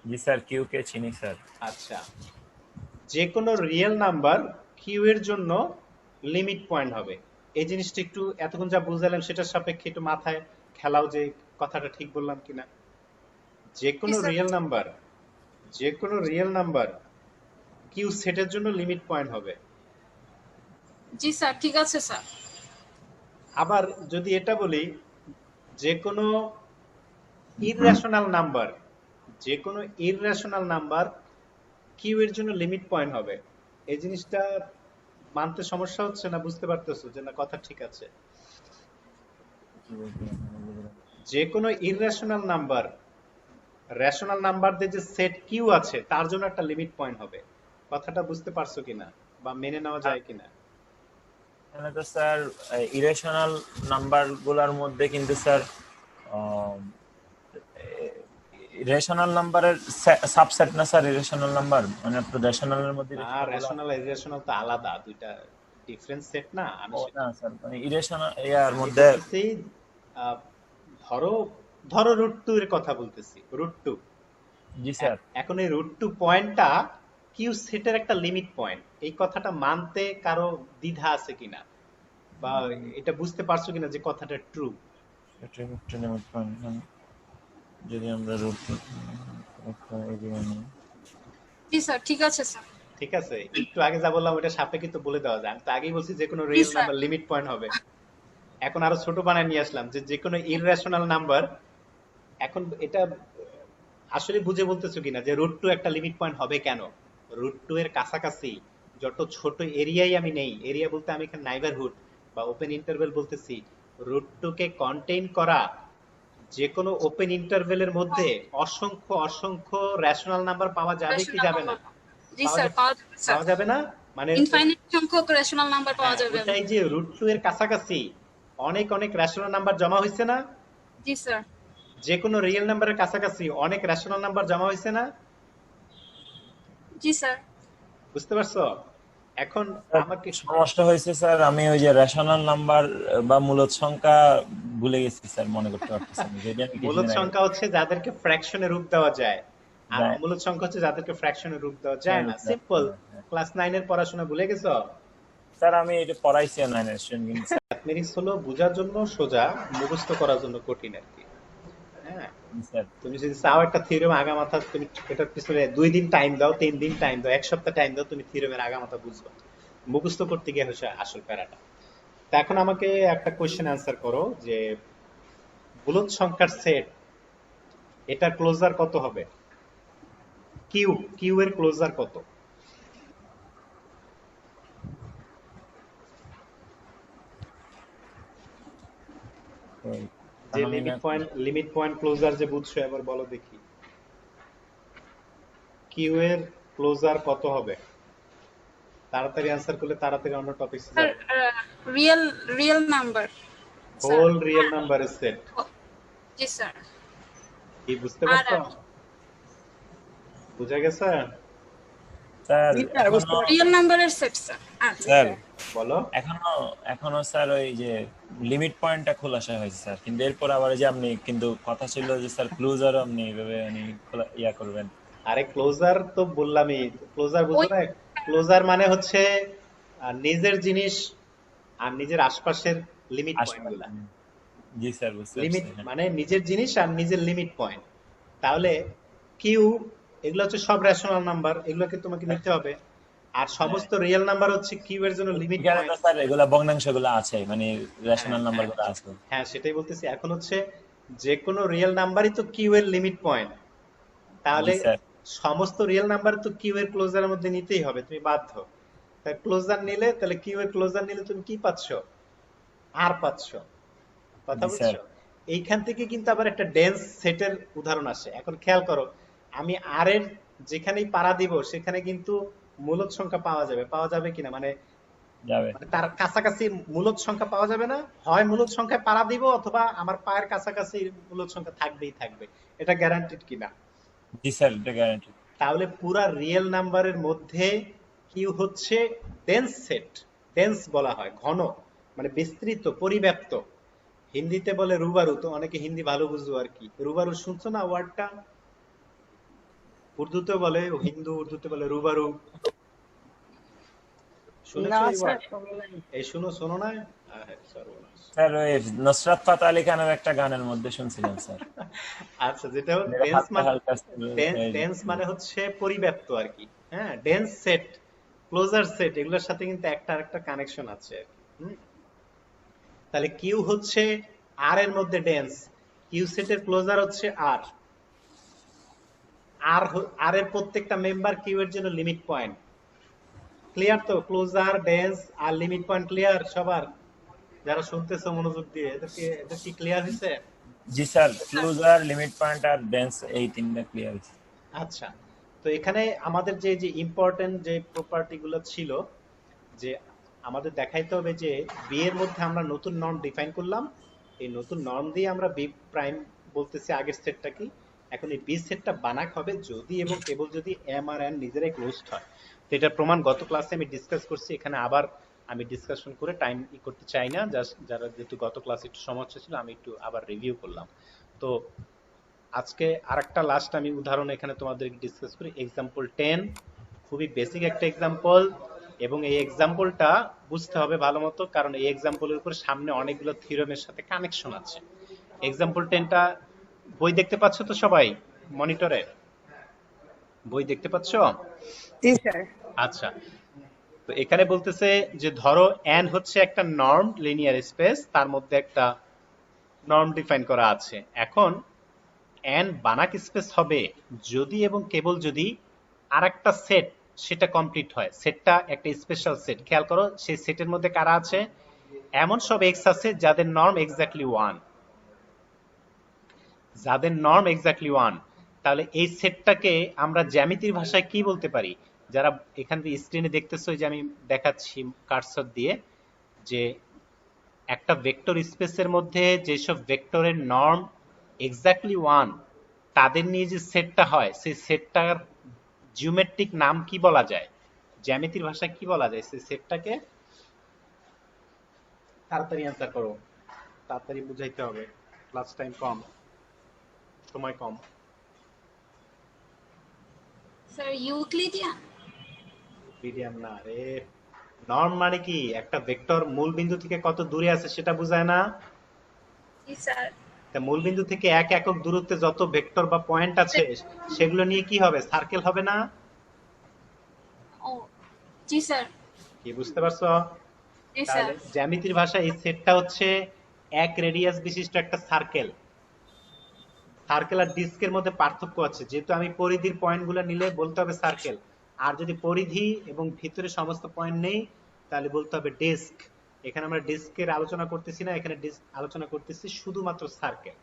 জি স্যার, কিউ কে চিনি স্যার। আচ্ছা, যে কোনো রিয়েল নাম্বার কিউ এর জন্য লিমিট পয়েন্ট হবে। এই জিনিসটা একটু এতক্ষণ যা বুঝালাম সেটার সাপেক্ষে একটু মাথায় খেলাও যে কথাটা ঠিক বললাম কিনা। যে কোনো Yes, sir. রিয়েল নাম্বার, যে কোনো রিয়েল নাম্বার কিউ সেটের জন্য লিমিট পয়েন্ট হবে। জি স্যার, ঠিক আছে স্যার। আবার যদি এটা বলি, যে কোনো ইররেশনাল নাম্বার, যে কোনো ইররেশনাল নাম্বার কিউ এর জন্য লিমিট পয়েন্ট হবে। এই জিনিসটা মানতে সমস্যা হচ্ছে না? বুঝতে পারতেছো যে না কথা ঠিক আছে? যে কোনো ইররেশনাল নাম্বার রেশনাল নাম্বারদের যে সেট কিউ আছে তার জন্য একটা লিমিট পয়েন্ট হবে। কথাটা বুঝতে পারছো কিনা বা মেনে নেওয়া যায় কিনা? এখানে তো স্যার ইরেশনাল নাম্বার গুলার মধ্যে কিন্তু স্যার রেশনাল নাম্বারের সাবসেট না স্যার ইরেশনাল নাম্বার, মানে আপনার রেশনালের মধ্যে না, irrational গুলো রেশনাল ইরেশনাল তো আলাদা, দুইটা ডিফারেন্ট সেট না। আমি ও সেটা না স্যার, মানে ইরেশনাল ইয়ার আমি মধ্যে। বলতেছি আহ, ধরো ধরো √2 এর কথা বলতেছি, √2। জি স্যার। এখন এই √2 পয়েন্টটা কিউ সেটের একটা লিমিট পয়েন্ট, এই কথাটা মানতে কারো দ্বিধা আছে কিনা, বা এটা বুঝতে পারছো কিনা যে কথাটা ট্রু? এটা একটা লিমিট পয়েন্ট, যদি আমরা রুট একটা এরিয়া নিই। জি স্যার, ঠিক আছে স্যার। ঠিক আছে, একটু আগে যা বললাম ওটা সাপেক্ষে তো বলে দেওয়া যায়। আমি তো আগেই বলছি যে কোনো জি real sir. Number limit point হবে। এখন আরো ছোট বানায় নিয়ে আসলাম যে যে কোনো ইররেশনাল নাম্বার। এখন এটা আসলে বুঝে বলতেছো কিনা যে √2 একটা লিমিট পয়েন্ট হবে কেন? √2 এর কাছাকাছি যত ছোট এরিয়াই আমি নেই, এরিয়া বলতে আমি এখানে নাইবারহুড বা ওপেন ইন্টারভেল বলতেছি, √2 কে কন্টেইন করা যে কোনো ওপেন ইন্টারভেলের মধ্যে অসংখ্য অসংখ্য রেশনাল নাম্বার পাওয়া যাবে কি রেশনাল যাবে না? নাম্বার। জি স্যার, পাওয়া যাবে স্যার। পাওয়া যাবে না মানে ইনফাইনাইট সংখ্যক রেশনাল নাম্বার পাওয়া হ্যাঁ, যাবে। ওটাই যে √2 এর কাছাকাছি অনেক অনেক রেশনাল নাম্বার জমা হয়েছে না? জি স্যার। যে কোনো রিয়েল নাম্বারের কাছাকাছি অনেক রেশনাল নাম্বার জমা হয়েছে না? জি স্যার। বুঝতে পারছো? এখন স্যার, আমাকে সমস্যা হয়েছে স্যার, আমি ওই যে রেশনাল নাম্বার বা মূলদ সংখ্যা ভুলে গেছি স্যার, মনে করতে পারতেছি না, যেটা আমি মূলদ কিছুদিন আগে সংখ্যা হচ্ছে যাদেরকে ফ্র্যাকশনে রূপ দেওয়া যায়, আর যায়। অমূলদ সংখ্যা হচ্ছে যাদেরকে ফ্র্যাকশনে রূপ দেওয়া যায় না। সিম্পল। ক্লাস 9 এর পড়াশোনা ভুলে গেছো? স্যার আমি এটা পড়াইছি 9 স্টুডেন্ট, কিন্তু স্যার ম্যাথমেটিক্স হলো বোঝার জন্য সোজা, মুখস্থ করার জন্য কঠিন আর কি। হ্যাঁ, স্যার তুমি যদি চাও একটা থিওরেম আগামাথা, তুমি এটার পিছনে 2 দিন টাইম দাও, 3 দিন টাইম দাও, 1 সপ্তাহ টাইম দাও, তুমি থিওরেমের আগামাথা বুঝবা। মুখস্থ করতে গিয়ে হচ্ছে আসল প্যারাটা। তা এখন আমাকে একটা কোশ্চেন অ্যান্সার করো যে বুলদ সংখ্যার সেট, এটা ক্লোজার কত হবে? কিউ, কিউ এর ক্লোজার কত? ওই যে তাহমিনা লিমিট পয়েন্ট ক্লোজার যে বুঝছো, এবার বলো দেখি কিউ এর ক্লোজার কত হবে? তাড়াতাড়ি অ্যান্সার করলে তাড়াতাড়ি অন্য টপিকসে স্যার, যাব। Real real number. Whole real নাম্বারের সেট। জি স্যার। কি বুঝতে আর পারছো? বুঝা গেছে? স্যার জি স্যার, বুঝতে এখনো পারছি। রিয়েল নাম্বারের সেট স্যার। আচ্ছা স্যার বলো। এখনো এখনো স্যার ওই যে লিমিট পয়েন্টটা খোলাসা হয়েছে স্যার, কিন্তু এরপর আবার এই যে আপনি কিন্তু কথা ছিল যে স্যার ক্লোজার আপনি এইভাবে মানে ইয়া করবেন। আরে ক্লোজার তো বললামই, ক্লোজার ওই বুঝো না? ক্লোজার মানে হচ্ছে নিজের জিনিস আর নিজের আশপাশের লিমিট পয়েন্ট আশপাশে। গুলা। জি স্যার বুঝতে লিমিট পারছি, হ্যাঁ। মানে নিজের জিনিস আর নিজের লিমিট পয়েন্ট। তাহলে কিউ, এগুলো হচ্ছে সব রেশনাল নাম্বার, এগুলোকে তোমাকে নিতে হবে। আর সমস্ত রিয়েল নাম্বার হচ্ছে কিউ এর জন্য লিমিট এখানে তো পয়েন্ট। স্যার এগুলা ভগ্নাংশ গুলো আছে, মানে হ্যাঁ রেশনাল নাম্বার হ্যাঁ গুলো আছে। হ্যাঁ, সেটাই বলতেছি। এখন হচ্ছে যে কোনো রিয়েল নাম্বারই তো কিউ এর লিমিট পয়েন্ট। জি তাহলে স্যার। সমস্ত রিয়েল নাম্বার তো কিউ এর ক্লোজারের মধ্যে নিতেই হবে, তুমি বাধ্য। তাই ক্লোজার নিলে, তাহলে কিউ এর ক্লোজার নিলে তুমি কি পাচ্ছ? আর পাচ্ছ। কথা জি স্যার। বুঝছো? এইখান থেকে কিন্তু আবার একটা ডেন্স সেটের উদাহরণ আসে। এখন খেয়াল করো, আমি আর এর যেখানেই পাড়া দিব সেখানে কিন্তু মূলদ সংখ্যা পাওয়া যাবে। পাওয়া যাবে কিনা মানে, যাবে। মানে তার কাছাকাছি মূলদ সংখ্যা পাওয়া যাবে না? হয় মূলদ সংখ্যায় পাড়া দিব, অথবা আমার পায়ের কাছাকাছি মূলদ সংখ্যা থাকবেই থাকবে। এটা গ্যারান্টিড কিনা? জি স্যার, এটা গ্যারান্টি। তাহলে পুরা রিয়েল নাম্বারের মধ্যে কিউ হচ্ছে ডেন্স সেট। ডেন্স বলা হয় ঘন, মানে বিস্তৃত, পরিব্যাপ্ত। হিন্দিতে বলে রুবারু, তো অনেকে হিন্দি ভালো বুঝবো আর কি। রুবারু শুনছো না ওয়ার্ডটা? উর্দুতে বলে, উর্দুতে বলে রুবারু। শুনেছো না এই স্যার, ওয়ার্ড? শোনা নাই। এই শোনো না? আরে সর্বনাশ। স্যার ওই নুসরাত ফাতে আলী খানের একটা গানের মধ্যে শুনছিলাম স্যার। আচ্ছা, যেটা মেরা ডেন্স হালকা মানে, হালকা ডেন্স মানে হচ্ছে পরিব্যাপ্ত আর কি। হ্যাঁ, ডেন্স সেট, ক্লোজার সেট, এগুলোর সাথে কিন্তু একটা আরেকটা কানেকশন আছে আর কি। তাহলে কিউ হচ্ছে আর এর মধ্যে ডেন্স, কিউ সেটের ক্লোজার হচ্ছে আর। আর আর এর প্রত্যেকটা মেম্বার কিউ এর জন্য লিমিট পয়েন্ট। ক্লিয়ার তো? ক্লোজার, ডেন্স আর লিমিট পয়েন্ট ক্লিয়ার সবার? যারা শুনতেছো মনোযোগ দিয়ে, এদের কি ক্লিয়ার হয়েছে? জি স্যার, ক্লোজার, লিমিট পয়েন্ট আর ডেন্স, এই তিনটা ক্লিয়ার। আচ্ছা, তো এখানে আমাদের যে যে ইম্পর্টেন্ট যে প্রপার্টি গুলো ছিল, যে আমাদের দেখাইতে হবে যে বি এর মধ্যে আমরা নতুন নর্ম ডিফাইন করলাম। এই নতুন নর্ম দিয়ে আমরা বি প্রাইম বলতেছি আগের সেটটা কি, এখন এই বি সেটটা বানাক হবে যদি এবং কেবল যদি এম আর এন নিজেরাই ক্লোজড হয়। তো এটার প্রমাণ গত ক্লাসে আমি ডিসকাস করছি, এখানে আবার আমি ডিসকাশন করে টাইম করতে চাই না, জাস্ট যারা যেহেতু গত ক্লাসে একটু সমস্যা ছিল আমি একটু আবার রিভিউ করলাম। তো আজকে আরেকটা লাস্ট আমি উদাহরণ এখানে তোমাদেরকে ডিসকাস করি, এক্সাম্পল 10, খুবই বেসিক একটা এক্সাম্পল, এবং এই এক্সাম্পলটা বুঝতে হবে ভালো মতো, কারণ এই এক্সাম্পলের উপর সামনে অনেকগুলো থিওরেমের সাথে কানেকশন আছে। এক্সাম্পল 10টা বই দেখতে পাচ্ছ তো সবাই? মনিটরে বই দেখতে পাচ্ছ? জি স্যার। আচ্ছা, তো এখানে বলতেছে যে ধরো n হচ্ছে একটা নর্ম লিনিয়ার স্পেস, তার মধ্যে একটা নর্ম ডিফাইন করা আছে। এখন n বানাক স্পেস হবে যদি এবং কেবল যদি আরেকটা সেট সেটা কমপ্লিট হয়। সেটটা একটা স্পেশাল সেট, খেয়াল করো সেই সেটের মধ্যে কারা আছে, এমন সব এক্স আছে যাদের নর্ম এক্স্যাক্টলি 1, যাদের নর্ম এক্স্যাক্টলি 1। তাহলে এই সেটটাকে আমরা জ্যামিতির ভাষায় কি বলতে পারি? যারা এখান থেকে স্ক্রিনে দেখতেছো যে আমি দেখাচ্ছি কার্সর দিয়ে, যে একটা ভেক্টর স্পেসের মধ্যে যেসব ভেক্টরের নর্ম এক্স্যাক্টলি 1 তাদের নিয়ে যে সেটটা হয়, সেই সেটটার জিওমেট্রিক নাম কি বলা যায়, জ্যামিতির ভাষায় কি বলা যায় সেই সেটটাকে? তাড়াতাড়ি অ্যান্সার করো, তাড়াতাড়ি বুঝাইতে হবে, ক্লাস টাইম কম, সময় কম। Sir Euclidean. মিডিয়াম না রে, নর্ম মানে কি একটা ভেক্টর মূল বিন্দু থেকে কত দূরে আছে সেটা বোঝায় না? জি স্যার। তা মূল বিন্দু থেকে এক একক দূরত্বে যত ভেক্টর বা পয়েন্ট আছে সেগুলো নিয়ে কি হবে, সার্কেল হবে না? ও জি স্যার। কি বুঝতে পারছো? জি স্যার। তাহলে জ্যামিতির ভাষায় এই সেটটা হচ্ছে এক রেডিয়াস বিশিষ্ট একটা সার্কেল। সার্কেল আর ডিস্কের মধ্যে পার্থক্য আছে, যেহেতু আমি পরিধির পয়েন্টগুলো নিলে বলতে হবে সার্কেল, আর যদি পরিধি এবং ভিতরে সমস্ত পয়েন্ট নেই তাহলে বলতে হবে ডিস্ক। এখানে আমরা ডিস্কের আলোচনা করতেছি না, এখানে আলোচনা করতেছি শুধুমাত্র সার্কেল।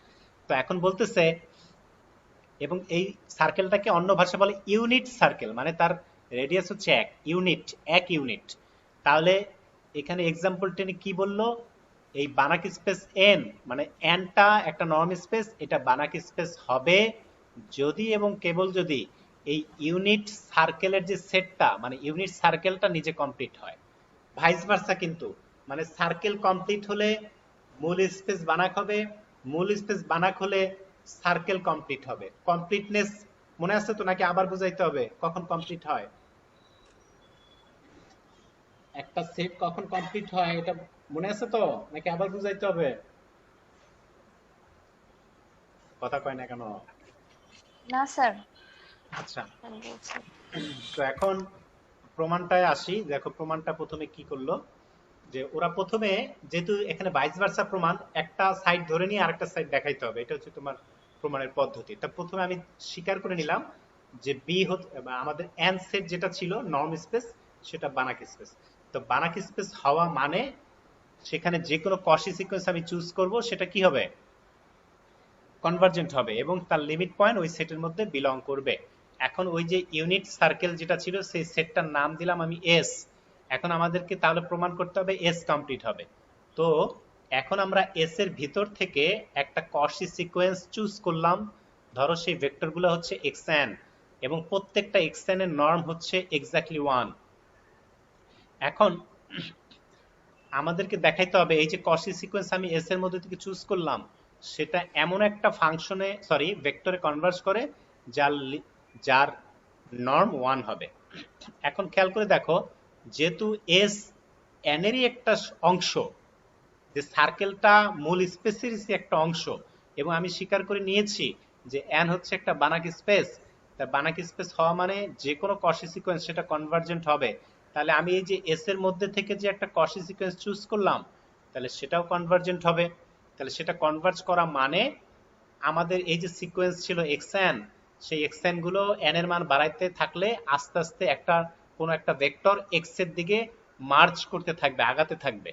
তো এখন বলতেছে, এবং এই সার্কেলটাকে অন্য ভাষা বলে ইউনিট সার্কেল, মানে তার রেডিয়াস হচ্ছে এক ইউনিট, এক ইউনিট। তাহলে এখানে এক্সাম্পল টেনে কি বললো, এই বানাক স্পেস এন মানে এনটা একটা নর্ম স্পেস, এটা বানাক স্পেস হবে যদি এবং কেবল যদি এই ইউনিট সার্কেলের যে সেটটা মানে ইউনিট সার্কেলটা নিজে কমপ্লিট হয়। ভাইস ভার্সা কিন্তু, মানে সার্কেল কমপ্লিট হলে মূল স্পেস বানাক হবে, মূল স্পেস বানাক হলে সার্কেল কমপ্লিট হবে। কমপ্লিটনেস মনে আছে তো, নাকি আবার বুঝাইতে হবে কখন কমপ্লিট হয়? একটা সেট কখন কমপ্লিট হয় এটা মনে আছে তো, নাকি আবার বুঝাইতে হবে? কথা কয় না কেন? না স্যার। আচ্ছা, তো এখন প্রমাণটায় আসি। দেখো প্রমাণটা প্রথমে কি করলো, যে ওরা প্রথমে যেহেতু এখানে ভাইস ভার্সা প্রমাণ, একটা সাইড ধরে নিয়ে আরেকটা সাইড দেখাইতে হবে, এটা হচ্ছে তোমার প্রমাণের পদ্ধতি। তা প্রথমে আমি স্বীকার করে নিলাম যে বি আমাদের এন সেট যেটা ছিল নর্ম স্পেস সেটা বানাক স্পেস। তো বানাক স্পেস হওয়া মানে সেখানে যে কোনো কসি সিকোয়েন্স আমি চুজ করব সেটা কি হবে, কনভার্জেন্ট হবে, এবং তার লিমিট পয়েন্ট ওই সেটের মধ্যে বিলং করবে। এখন ওই যে ইউনিট সার্কেল যেটা ছিল সেই সেটটার নাম দিলাম আমি এস। এখন আমাদেরকে তাহলে প্রমাণ করতে হবে এস কমপ্লিট হবে। তো এখন আমরা এস এর ভিতর থেকে একটা কসি সিকোয়েন্স চুজ করলাম, ধরো সেই ভেক্টরগুলো হচ্ছে এক্সএন এবং প্রত্যেকটা এক্সএন এর নর্ম হচ্ছে এক্স্যাক্টলি 1। এখন আমাদেরকে দেখাইতে হবে এই যে কসি সিকোয়েন্স আমি এস এর মধ্যে থেকে চুজ করলাম সেটা এমন একটা ফাংশনে ভেক্টরে কনভার্জ করে যার নর্ম 1 হবে। এখন খেয়াল করে দেখো, যেহেতু এস এন এরই একটা অংশ, যে সার্কেলটা মূল স্পেসেরই একটা অংশ, এবং আমি স্বীকার করে নিয়েছি যে এন হচ্ছে একটা বানাক স্পেস, তা বানাক স্পেস হওয়া মানে যে কোনো কসি সিকোয়েন্স সেটা কনভার্জেন্ট হবে। তাহলে আমি এই যে এস এর মধ্যে থেকে যে একটা কসি সিকোয়েন্স চুজ করলাম তাহলে সেটাও কনভার্জেন্ট হবে। তাহলে সেটা কনভার্জ করা মানে আমাদের এই যে সিকোয়েন্স ছিল এক্সএন, সেই এক্সএন গুলো এন এর মান বাড়াইতে থাকলে আস্তে আস্তে একটা কোনো একটা ভেক্টর এক্স এর দিকে মার্জ করতে থাকবে, আগাতে থাকবে।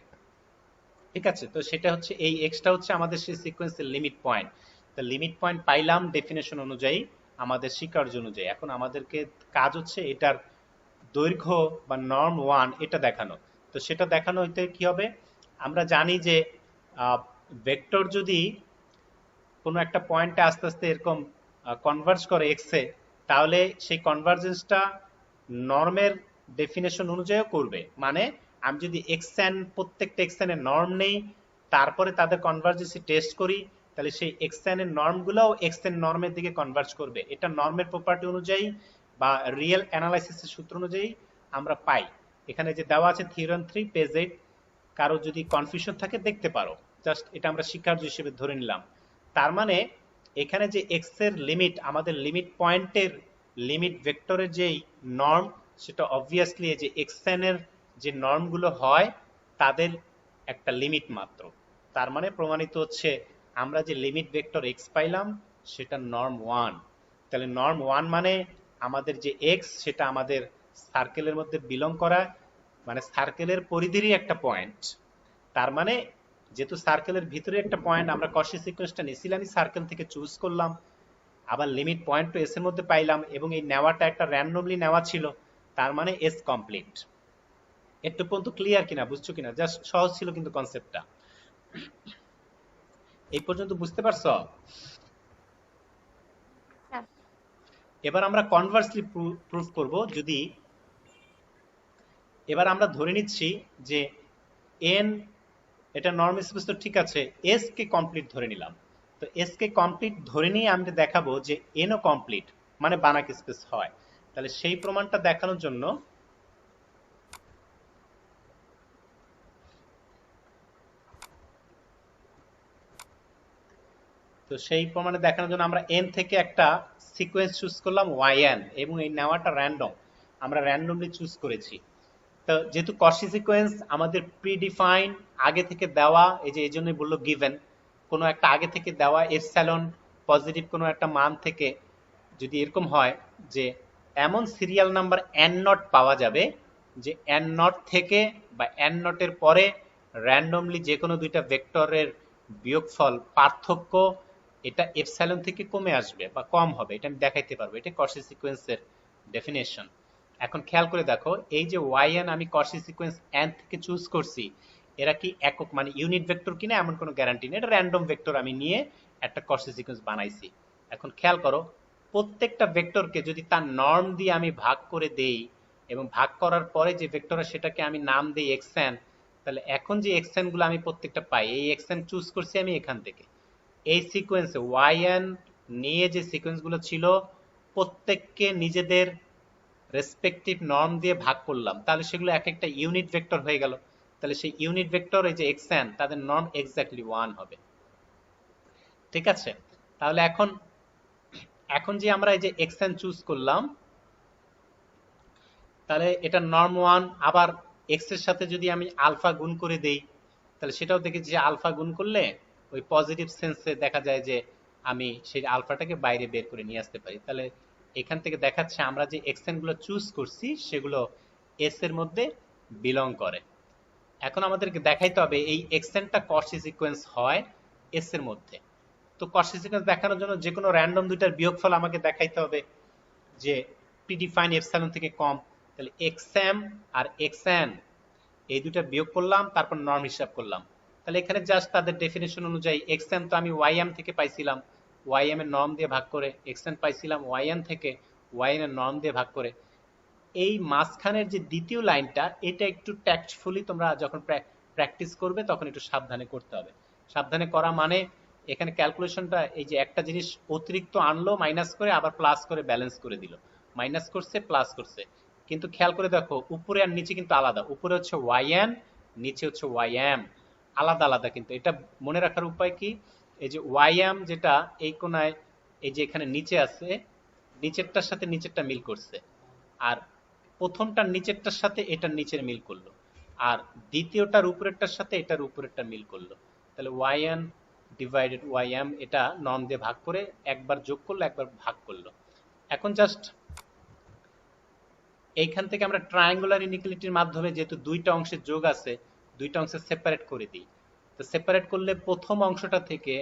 ঠিক আছে, তো সেটা হচ্ছে এই এক্সটা হচ্ছে আমাদের সেই সিকোয়েন্সের লিমিট পয়েন্ট। তো লিমিট পয়েন্ট পাইলাম ডেফিনেশন অনুযায়ী, আমাদের স্বীকার্য অনুযায়ী। এখন আমাদেরকে কাজ হচ্ছে এটার দৈর্ঘ্য বা নর্ম 1 এটা দেখানো। তো সেটা দেখানো হইতে কি হবে, আমরা জানি যে ভেক্টর যদি কোনো একটা পয়েন্টে আস্তে আস্তে এরকম কনভার্জ করে এক্স এ, তাহলে সেই কনভার্জেন্সটা নর্মের ডেফিনেশন অনুযায়ী করবে। মানে আমি যদি এক্সএন প্রত্যেকটা এক্সএন এর নর্ম নেই, তারপরে তাদের কনভার্জেন্সি টেস্ট করি, তাহলে সেই এক্সএন এর নর্মগুলোও এক্সএন নর্মের দিকে কনভার্জ করবে। এটা নর্মের প্রপার্টি অনুযায়ী বা রিয়েল অ্যানালাইসিসের সূত্র অনুযায়ী আমরা পাই। এখানে যে দেওয়া আছে থিওরেম 3 পেজ 8, কারো যদি কনফিউশন থাকে দেখতে পারো, জাস্ট এটা আমরা শিক্ষার্থ হিসেবে ধরে নিলাম। তার মানে এখানে যে এক্স এর লিমিট, আমাদের লিমিট পয়েন্টের লিমিট ভেক্টরের যেই নর্ম, সেটা অবভিয়াসলি এই যে এক্সএন এর যে নর্মগুলো হয় তাদের একটা লিমিট মাত্র। তার মানে প্রমাণিত হচ্ছে আমরা যে লিমিট ভেক্টর এক্স পাইলাম সেটা নর্ম 1। তাহলে নর্ম 1 মানে আমাদের যে এক্স সেটা আমাদের সার্কেলের মধ্যে বিলং করা, মানে সার্কেলের পরিধিরই একটা পয়েন্ট। তার মানে যেহেতু সার্কেলের ভিতরে একটা পয়েন্ট, আমরা কশি সিকোয়েন্সটা নিছিলামই সার্কেল থেকে চুজ করলাম, আবার লিমিট পয়েন্ট টু এস এর মধ্যে পাইলাম, এবং এই নেওয়াটা একটা র্যান্ডমলি নেওয়া ছিল, তার মানে এস কমপ্লিট। একটু পর্যন্ত ক্লিয়ার কিনা, বুঝছো কিনা? জাস্ট সহজ ছিল কিন্তু কনসেপ্টটা। এই পর্যন্ত বুঝতে পারছো? হ্যাঁ। এবার আমরা কনভার্সলি প্রুফ করব। যদি এবার আমরা ধরে নিচ্ছি যে এন এটা নর্ম স্পেস, তো ঠিক আছে, এস কে কমপ্লিট ধরে নিলাম। তো এস কে কমপ্লিট ধরে নিয়ে আমি দেখাবো যে এনও কমপ্লিট, মানে বানাক স্পেস হয়। তাহলে সেই প্রমাণটা দেখানোর জন্য আমরা এন থেকে একটা সিকোয়েন্স চুজ করলাম ওয়াইএন, এবং এই নেওয়াটা র্যান্ডম, আমরা র্যান্ডমলি চুজ করেছি। তো যেহেতু কশি সিকোয়েন্স আমাদের প্রিডিফাইন, আগে থেকে দেওয়া, এই যে এই জন্যই বললো গিভেন, কোনো একটা আগে থেকে দেওয়া এপসাইলন পজিটিভ কোনো একটা মান থেকে যদি এরকম হয় যে এমন সিরিয়াল নাম্বার এন নট পাওয়া যাবে যে এন নট থেকে বা এন নটের পরে র্যান্ডমলি যে কোনো দুইটা ভেক্টরের বিয়োগফল পার্থক্য এটা এপসাইলন থেকে কমে আসবে বা কম হবে, এটা আমি দেখাইতে পারবো। এটা কশি সিকোয়েন্সের ডেফিনেশন। এখন খেয়াল করে দেখো, এই যে ওয়াইএন আমি কশি সিকোয়েন্স এন থেকে চুজ করছি, এরা কি একক মানে ইউনিট ভেক্টর কিনা এমন কোনো গ্যারান্টি নেই, এটা র্যান্ডম ভেক্টর আমি নিয়ে একটা কশি সিকোয়েন্স বানাইছি। এখন খেয়াল করো, প্রত্যেকটা ভেক্টরকে যদি তার নর্ম দিয়ে আমি ভাগ করে দেই, এবং ভাগ করার পরে যে ভেক্টর সেটাকে আমি নাম দেই এক্সএন, তাহলে এখন যে এক্সএন গুলো আমি প্রত্যেকটা পাই, এই এক্সএন চুজ করছি আমি এখান থেকে। এই সিকোয়েন্সে ওয়াইএন নিয়ে যে সিকোয়েন্স গুলো ছিল প্রত্যেককে নিজেদের রেসপেক্টিভ নর্ম দিয়ে ভাগ করলাম, তাহলে সেগুলো এক একটা ইউনিট ভেক্টর হয়ে গেল। তাহলে সেই ইউনিট ভেক্টর এই যে এক্সএন, তাদের নর্ম এক্স্যাক্টলি 1 হবে। ঠিক আছে? তাহলে এখন যে আমরা এই যে এক্সএন চুজ করলাম, তাহলে এটা নর্ম 1। আবার এক্স এর সাথে যদি আমি আলফা গুণ করে দেই, তাহলে সেটাও দেখেছি যে আলফা গুণ করলে ওই পজিটিভ সেন্সে দেখা যায় যে আমি সেই আলফাটাকে বাইরে বের করে নিয়ে আসতে পারি। তাহলে এখান থেকে দেখাচ্ছে আমরা যে এক্সএন গুলো চুজ করছি সেগুলো এস এর মধ্যে বিলং করে। এখন আমাদেরকে দেখাইতে হবে এই এক্সএনটা কশি সিকোয়েন্স হয় এস এর মধ্যে। তো কশি সিকোয়েন্স দেখানোর জন্য যে কোনো র্যান্ডম দুইটার বিয়োগফল আমাকে দেখাইতে হবে যে প্রিডিফাইন এপসাইলন থেকে কম। তাহলে এক্সএম আর এক্সএন এই দুটা বিয়োগ করলাম, তারপর নর্ম হিসাব করলাম। তাহলে এখানে জাস্ট তাদের ডেফিনেশন অনুযায়ী এক্সএন তো আমি ওয়াইএম থেকে পাইছিলাম, ওয়াইএম এর নর্ম দিয়ে ভাগ করে, এক্সএন পাইছিলাম ওয়াইএন থেকে, ওয়াইএন এর নর্ম দিয়ে ভাগ করে। এই মাঝখানের যে দ্বিতীয় লাইনটা, এটা একটু ট্যাক্টফুলি তোমরা যখন প্র্যাকটিস করবে তখন একটু সাবধানে করতে হবে। সাবধানে করা মানে এখানে ক্যালকুলেশনটা এই যে একটা জিনিস অতিরিক্ত আনলো মাইনাস করে, আবার প্লাস করে ব্যালেন্স করে দিল, মাইনাস করছে প্লাস করছে, কিন্তু খেয়াল করে দেখো উপরে আর নিচে কিন্তু আলাদা। উপরে হচ্ছে ওয়াইএন, নিচে হচ্ছে ওয়াইএম, আলাদা আলাদা। কিন্তু এটা মনে রাখার উপায় কি, এই যে ওয়াইএম যেটা এই কোনায়, এই যে এখানে নিচে আছে, নিচেরটার সাথে নিচেরটা মিল করছে, আর প্রথমটার নিচেরটার সাথে এটার নিচের মিল করলো, আর দ্বিতীয়টার উপরেরটার সাথে এটার উপরেরটা মিল করলো। তাহলে ওয়াইএন ডিভাইডেড ওয়াইএম, এটা নর্ম দিয়ে ভাগ করে একবার যোগ করলো একবার ভাগ করলো। এখন জাস্ট এইখান থেকে আমরা ট্রায়াঙ্গুলার ইনইকুয়ালিটির মাধ্যমে যেহেতু দুইটা অংশের যোগ আছে, দুইটা অংশে সেপারেট করে দিই। তো সেপারেট করলে প্রথম অংশটা থেকে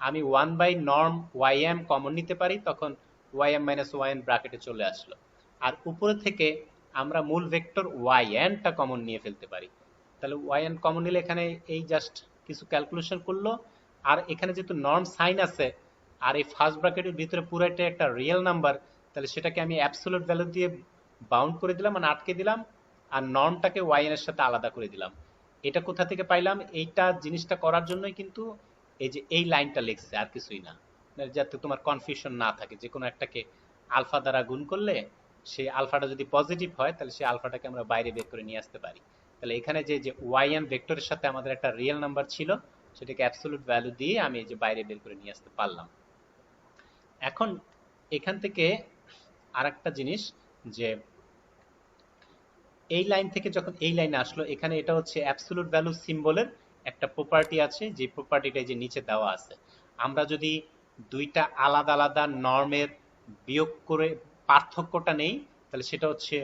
আমি 1 বাই নর্ম ওয়াইএম কমন নিতে পারি, তখন ওয়াইএম মাইনাস ওয়াইএন ব্র্যাকেটে চলে আসলো। আর উপরে থেকে আমরা মূল ভেক্টর ওয়াইএনটা কমন নিয়ে ফেলতে পারি। তাহলে ওয়াইএন কমন নিলে এখানে এই জাস্ট কিছু ক্যালকুলেশন করলো, আর এখানে যেহেতু নর্ম সাইন আছে আর এই ফার্স্ট ব্র্যাকেটের ভিতরে পুরোটা একটা রিয়েল নাম্বার, তাহলে সেটাকে আমি অ্যাবসলিউট ভ্যালু দিয়ে বাউন্ড করে দিলাম, মানে আটকে দিলাম, আর নর্মটাকে ওয়াই এর সাথে আলাদা করে দিলাম। এটা কোথা থেকে পাইলাম? এইটা জিনিসটা করার জন্যই কিন্তু এই যে এই লাইনটা লিখছে, আর কিছুই না, মানে যাতে তোমার কনফিউশন না থাকে। যে কোনো একটাকে আলফা দ্বারা গুণ করলে সেই আলফাটা যদি পজিটিভ হয় তাহলে সেই আলফাটাকে আমরা বাইরে বের করে নিয়ে আসতে পারি। তাহলে এখানে যে যে ওয়াই এন ভেক্টরের সাথে আমাদের একটা রিয়েল নাম্বার ছিল, সেটাকে অ্যাবসলিউট ভ্যালু দিয়ে আমি এই যে বাইরে বের করে নিয়ে আসতে পারলাম। এখন এখান থেকে আরেকটা জিনিস, যে এই লাইন থেকে যখন এই লাইনে আসলো, এখানে এটা হচ্ছে অ্যাবসলিউট ভ্যালু সিম্বলের একটা প্রপার্টি আছে, যে প্রপার্টিটা যে নিচে দেওয়া আছে। আমরা যদি দুইটা আলাদা আলাদা নর্মের বিয়োগ করে পার্থক্যটা নেই, তাহলে সেটা হচ্ছে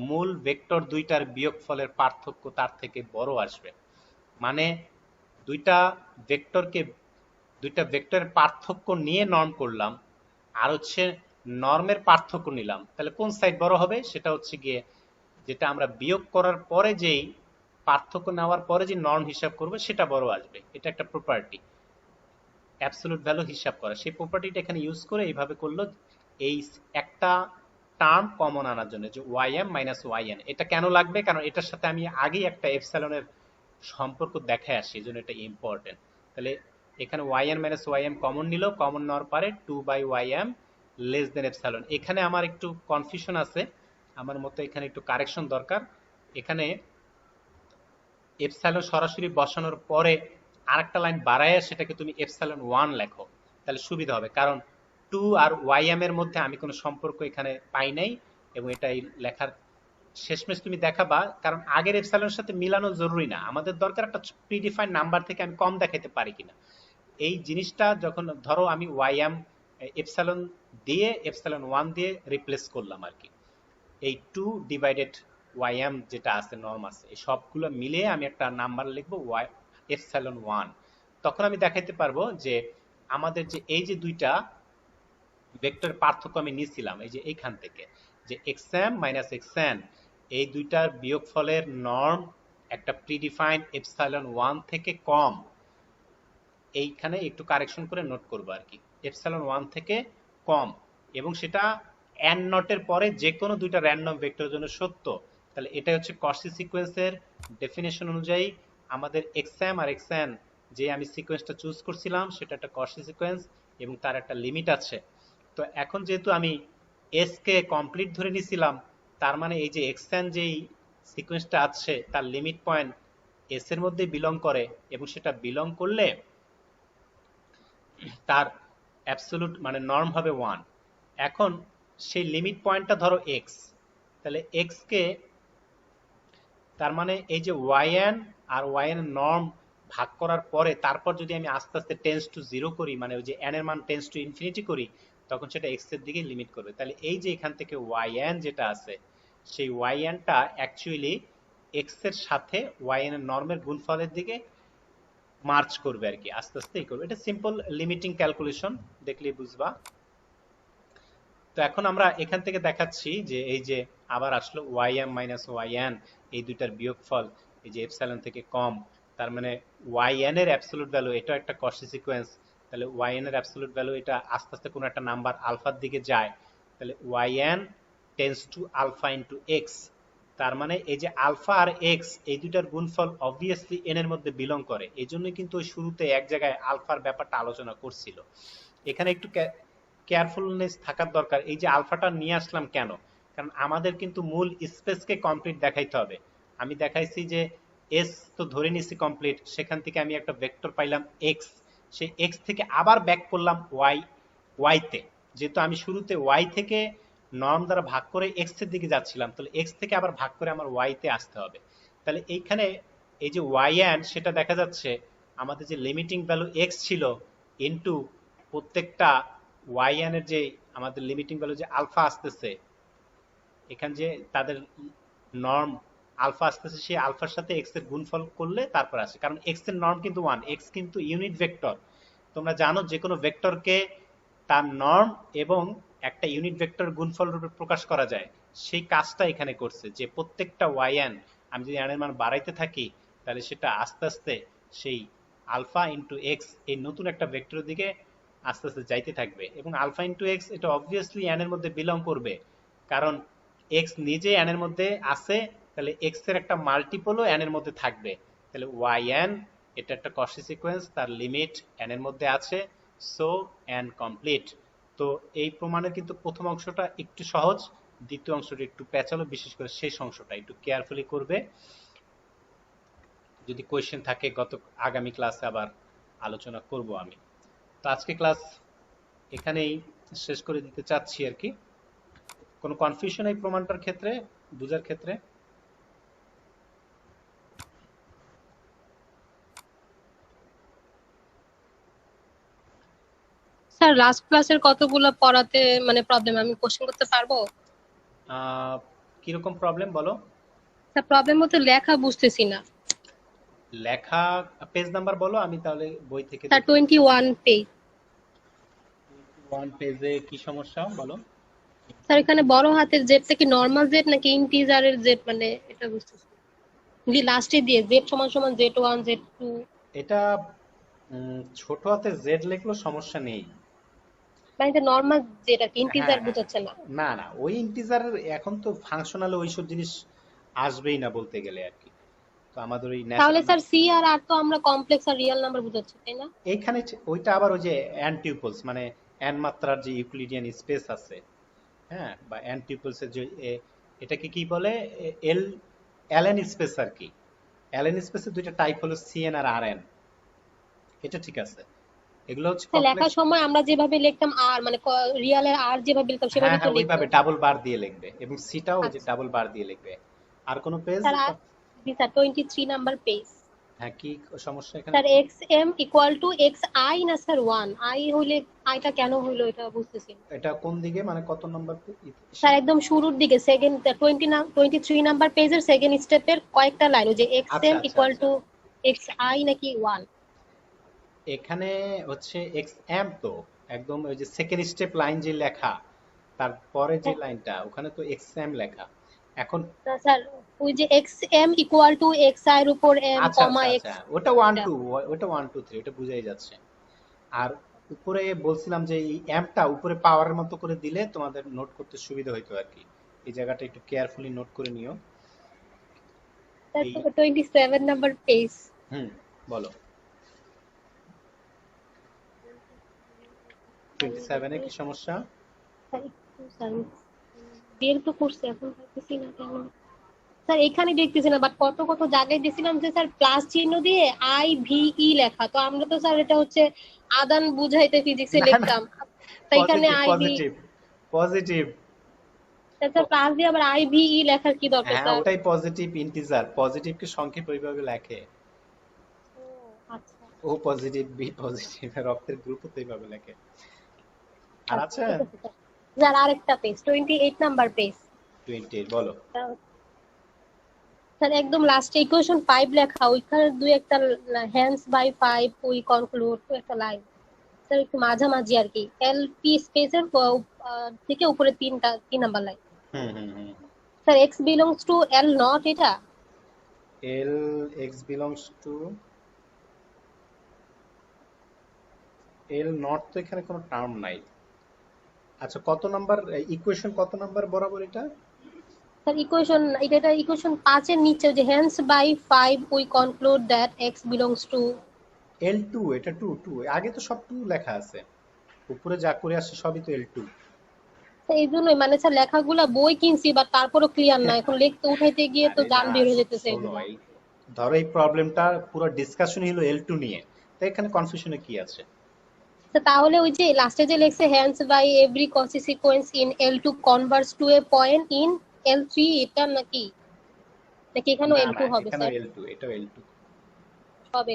মূল ভেক্টর দুইটার বিয়োগফলের পার্থক্য তার থেকে বড় আসবে। মানে দুইটা ভেক্টরকে, দুইটা ভেক্টরের পার্থক্য নিয়ে নর্ম করলাম, আর হচ্ছে নর্মের পার্থক্য নিলাম, তাহলে কোন সাইড বড় হবে? সেটা হচ্ছে গিয়ে যেটা আমরা বিয়োগ করার পরে যেই পার্থক্য নেওয়ার পরে যে নর্ম হিসাব করবে সেটা বড় আসবে। এটা একটা প্রপার্টি, অ্যাবসলিউট ভ্যালু হিসাব করা। সেই প্রপার্টিটা এখানে ইউজ করে এইভাবে করলো, এই একটা টার্ম কমন আনার জন্য, যে Y M minus Y N. এটা কেন লাগবে? কারণ এটার সাথে আমি আগেই একটা এপসাইলনের সম্পর্ক দেখায় আসি, এই জন্য এটা ইম্পর্টেন্ট। তাহলে এখানে Y N minus Y M common নিল, কমন নেওয়ার পরে 2/ym লেস দেন এপসাইলন। এখানে আমার একটু কনফিউশন আছে, আমার মতে এখানে একটু কারেকশন দরকার। এখানে এপসাইলন সরাসরি বসানোর পরে আরেকটা লাইন বাড়ায় সেটাকে তুমি এপসাইলন 1 লেখো, তাহলে সুবিধা হবে। কারণ 2 আর ym এর মধ্যে আমি কোনো সম্পর্ক এখানে পাই নাই, এবং এটাই লেখার শেষমেশ তুমি দেখাবা, কারণ আগের এপসাইলনের সাথে মিলানো জরুরি না, আমাদের দরকার একটা প্রিডিফাইন নাম্বার থেকে আমি কম দেখাতে পারি কিনা। এই জিনিসটা যখন ধরো আমি ym এপসাইলন দিয়ে এপসাইলন 1 দিয়ে রিপ্লেস করলাম আর কি, এই 2 ডিভাইডেড ym যেটা আছে, নর্ম আছে, এই সবগুলো মিলিয়ে আমি একটা নাম্বার লিখবো y এপসাইলন 1। তখন আমি দেখাইতে পারবো যে আমাদের যে এই যে দুইটা ভেক্টর পার্থক্য আমি নিয়েছিলাম, এই যে এইখান থেকে, যে xm মাইনাস xn, এই দুইটার বিয়োগফলের নর্ম একটা প্রিডিফাইন্ড এপসাইলন 1 থেকে কম। এইখানে একটু কারেকশন করে নোট করবো আর কি, এপসাইলন 1 থেকে কম, এবং সেটা n নটের পরে যে কোনো দুইটা র্যান্ডম ভেক্টরের জন্য সত্য। তাহলে এটা হচ্ছে কসি সিকোয়েন্সের ডেফিনেশন অনুযায়ী আমাদের xm আর xn যে আমি সিকোয়েন্সটা চুজ করছিলাম সেটা একটা কসি সিকোয়েন্স, এবং তার একটা লিমিট আছে। তো এখন যেহেতু আমি s কে কমপ্লিট ধরে নিছিলাম, তার মানে এই যে xn যেই সিকোয়েন্সটা আছে তার লিমিট পয়েন্ট s এর মধ্যে বিলং করে, এবং সেটা বিলং করলে তার অ্যাবসলিউট মানে নর্ম হবে 1। এখন সেই লিমিট পয়েন্টটা ধরো x, তাহলে x কে, তার মানে এই যে yn আর yn এর নর্ম ভাগ করার পরে তারপর যদি আমি আস্তে আস্তে টেন্স টু 0 করি, মানে ওই যে n এর মান টেন্স টু ইনফিনিটি করি, তখন সেটা x এর দিকে লিমিট করবে। তাহলে এই যে এখান থেকে yn যেটা আছে, সেই yn টা অ্যাকচুয়ালি x এর সাথে yn এর নর্মের গুণফলের দিকে মার্চ করবে আর কি, আস্তে আস্তেই করবে। এটা সিম্পল লিমিটিং ক্যালকুলেশন, দেখলেই বুঝবা। তো এখন আমরা এখান থেকে দেখাচ্ছি যে এই যে আবার আসলো ym মাইনাস yn, এই দুইটার বিয়োগফল এই যে এপসাইলন থেকে কম, তার মানে yn এর অ্যাবসলিউট ভ্যালু, এটা একটা কসি সিকোয়েন্স, তাহলে yn এর অ্যাবসলিউট ভ্যালু এটা আস্তে আস্তে কোনো একটা নাম্বার আলফার দিকে যায়, তাহলে yn tends to alpha into x। তার মানে এই যে আলফা আর x এই দুইটার গুণফল অবভিয়াসলি n এর মধ্যে বিলং করে, এই জন্যই কিন্তু ওই শুরুতে এক জায়গায় আলফার ব্যাপারটা আলোচনা করছিল। এখানে একটু কেয়ারফুলনেস থাকার দরকার। এই যে আলফাটা নিয়ে আসলাম কেন? কারণ আমাদের কিন্তু মূল স্পেসকে কমপ্লিট দেখাইতে হবে। আমি দেখাইছি যে এস তো ধরে নিছি কমপ্লিট, সেখান থেকে আমি একটা ভেক্টর পাইলাম এক্স, সেই এক্স থেকে আবার ব্যাক করলাম ওয়াইতে, যেহেতু আমি শুরুতে ওয়াই থেকে নর্ম দ্বারা ভাগ করে এক্স এর দিকে যাচ্ছিলাম, তাহলে এক্স থেকে আবার ভাগ করে আমার ওয়াইতে আসতে হবে। তাহলে এইখানে এই যে ওয়াই এন, সেটা দেখা যাচ্ছে আমাদের যে লিমিটিং ভ্যালু এক্স ছিল ইনটু প্রত্যেকটা yn এর যে আমাদের লিমিটিং ভ্যালু যে আলফা আসতেছে, এখানে যে তাদের নর্ম আলফা আসতেছে, সেই আলফার সাথে x এর গুণফল করলে তারপর আসে, কারণ x এর নর্ম কিন্তু 1, x কিন্তু ইউনিট ভেক্টর। তোমরা জানো যে কোনো ভেক্টরকে তার নর্ম এবং একটা ইউনিট ভেক্টর গুণফল রূপে প্রকাশ করা যায়। সেই কাজটা এখানে করছে, যে প্রত্যেকটা yn আমি যদি n এর মান বাড়াইতে থাকি, তাহলে সেটা আস্তে আস্তে সেই আলফা ইনটু x এই নতুন একটা ভেক্টরের দিকে আস্তে আস্তে যাইতে থাকবে, এবং আলফা ইন্টু এক্স এটা অবভিয়াসলি এন এর মধ্যে বিলং করবে, কারণ এক্স নিজে এন এর মধ্যে আছে, তাহলে এক্স এর একটা মাল্টিপলও এন এর মধ্যে থাকবে, তাহলে ওয়াই এন এটা একটা কষি সিকোয়েন্স, তার লিমিট এন এর মধ্যে আছে, সো এন কমপ্লিট। তো এই প্রমাণের কিন্তু প্রথম অংশটা একটু সহজ, দ্বিতীয় অংশটা একটু প্যাচালো, বিশেষ করে শেষ অংশটা একটু কেয়ারফুলি করবে। যদি কোয়েশ্চেন থাকে আগামী ক্লাসে আবার আলোচনা করব আমি। তো আজকে ক্লাস এখানেই শেষ করে দিতে চাচ্ছি আর কি। কোনো কনফিউশন এই প্রমাণটার ক্ষেত্রে, বুঝার ক্ষেত্রে? স্যার লাস্ট ক্লাসের কতগুলো পড়াতে মানে প্রবলেম, আমি কোশ্চেন করতে পারবো? কিরকম প্রবলেম বলো? স্যার প্রবলেম বলতে লেখা বুঝতেছি না। লেখা পেজ নাম্বার বলো, আমি তাহলে বই থেকে। Sir 21 page. 1 পেজে কি সমস্যা বলো? স্যার এখানে বড় হাতের জেডটা কি নরমাল জেড নাকি ইন্টিজারের জেড, মানে এটা বুঝতেছি না। লাস্টে দিয়ে জেড সমান সমান Z1 Z2। এটা ছোট হাতের জেড লিখলেও সমস্যা নেই। মানে এটা নরমাল জেড আর কি, হ্যাঁ, ইন্টিজার হ্যাঁ। বোঝাচ্ছে না। না না, ওই ইন্টিজার এখন তো ফাংশনালে ওইসব জিনিস আসবেই না বলতে গেলে আর কি। তো আমাদের ওই তাহলে ন্যাচারাল স্যার সি আর আর তো আমরা কমপ্লেক্স আর রিয়েল নাম্বার বোঝাচ্ছি, তাই না? এইখানে ওইটা আবার ওই যে এন টিউপলস, মানে এন মাত্রার যে ইউক্লিডিয়ান স্পেস আছে, হ্যাঁ, বা এন টিউপলস এর যে এটাকে কি বলে, এল এলএন স্পেস আর কি। এলএন স্পেসের দুইটা টাইপ হলো সিএন আর আরএন। এটা ঠিক আছে, এগুলো হচ্ছে স্যার লেখার কমপ্লেক্স। সময় আমরা যেভাবে লিখতাম আর মানে রিয়েলের আর যেভাবে লিখতাম হ্যাঁ সেভাবে তো হ্যাঁ, ওইভাবে লিখতাম। ডাবল বার দিয়ে লিখবে, এবং সিটাও ওই যে আচ্ছা ডাবল বার দিয়ে লিখবে। আর কোনো পেজ? স্যার, জি স্যার 23 নাম্বার পেজ। হ্যাঁ, কি সমস্যা এখানে? Sir X M equal to X I না স্যার 1 আই হইলে আইটা কেন হইলো এটা বুঝতেছি না। এটা কোন দিকে, মানে কত নম্বর? স্যার একদম শুরুর দিকে সেকেন্ড 23 নাম্বার পেজের সেকেন্ড স্টেপের কয়েকটা লাইন, ওই যে এক্স আচ্ছা এম আচ্ছা ইকুয়াল আচ্ছা, টু এক্স আই নাকি 1। এখানে হচ্ছে এক্স এম, তো একদম ওই যে সেকেন্ড স্টেপ লাইন যে লেখা, তারপরে যে লাইনটা ওখানে তো এক্স এম লেখা। এখন স্যার ওই যে X M equal to X I এর উপর এম আচ্ছা কমা আচ্ছা এক্স। আচ্ছা, ওটা 1 2, ওটা 1 2 3, ওটা বুঝাই যাচ্ছে। আর উপরে বলছিলাম যে এই এমটা উপরে পাওয়ারের মতো করে দিলে তোমাদের নোট করতে সুবিধা হইতো আর কি। এই জায়গাটা একটু কেয়ারফুলি নোট করে নিও। এই 27 নাম্বার পেজ। বলো 27 এ কি সমস্যা? স্যার বের তো করছে, এখন পাইতেছি না কেন। স্যার এখানে দেখতেছি না, বাট কত কত জায়গায় দেখছিলাম যে স্যার প্লাস চিহ্ন দিয়ে আই ভি ই লেখা, তো আমরা তো স্যার এটা হচ্ছে আদান বুঝাইতে ফিজিক্সে না না, লিখতাম, তো এখানে positive I V. Positive positive. Sir plus দিয়ে আবার আই ভি ই লেখার কি দরকার হ্যাঁ, স্যার? ওটাই পজিটিভ ইন্টিজার, পজিটিভকে সংক্ষেপ ওইভাবে লেখে। ও আচ্ছা ও পজিটিভ, বি পজিটিভ, রক্তের গ্রুপও তো এইভাবে লেখে। আর আছে ঠিক আছে স্যার। স্যার আরেকটা পেজ 28 নাম্বার পেজ। 28 বলো। স্যার একদম লাস্টে ইকুয়েশন 5 লেখা, ওইখানে দুই একটা হ্যান্স বাই 5 উই কনক্লুড তো একটা লাইন, স্যার একটু মাঝামাঝি আর কি, এলপি স্পেসের থেকে উপরে 3 নাম্বার লাইন। হুম হুম হুম। Sir x belongs to L naught, এটা L x belongs to L naught, তো এখানে কোনো টার্ম নাই। আচ্ছা, কত নাম্বার ইকুয়েশন, কত নাম্বার বরাবর এটা? স্যার ইকুয়েশন এটা ইকুয়েশন 5 এর নিচে যে hence by 5 we conclude that X belongs to L2, এটা 2 2, আগে তো সব 2 লেখা আছে, উপরে যা করে আসছে সবই তো L2। এই জন্যই মানে স্যার লেখাগুলা বই কিনছি বাট তারপরও ক্লিয়ার না, এখন লিখতে উঠাইতে গিয়ে তো আরে জান না, বের হয়ে যেতেছে শোনো, এগুলা। ধরো এই প্রবলেমটা পুরো ডিসকাশন হলো L2 নিয়ে, তো এখানে কনফিউশনে কি আছে? তো তাহলে ওই যে লাস্টে যে লেখছে hence by every Cauchy sequence in L2 converges to a point in L3, এটা নাকি নাকি এখানেও না L2 না, হবে এখানেও স্যার? L2, এটাও L2। সব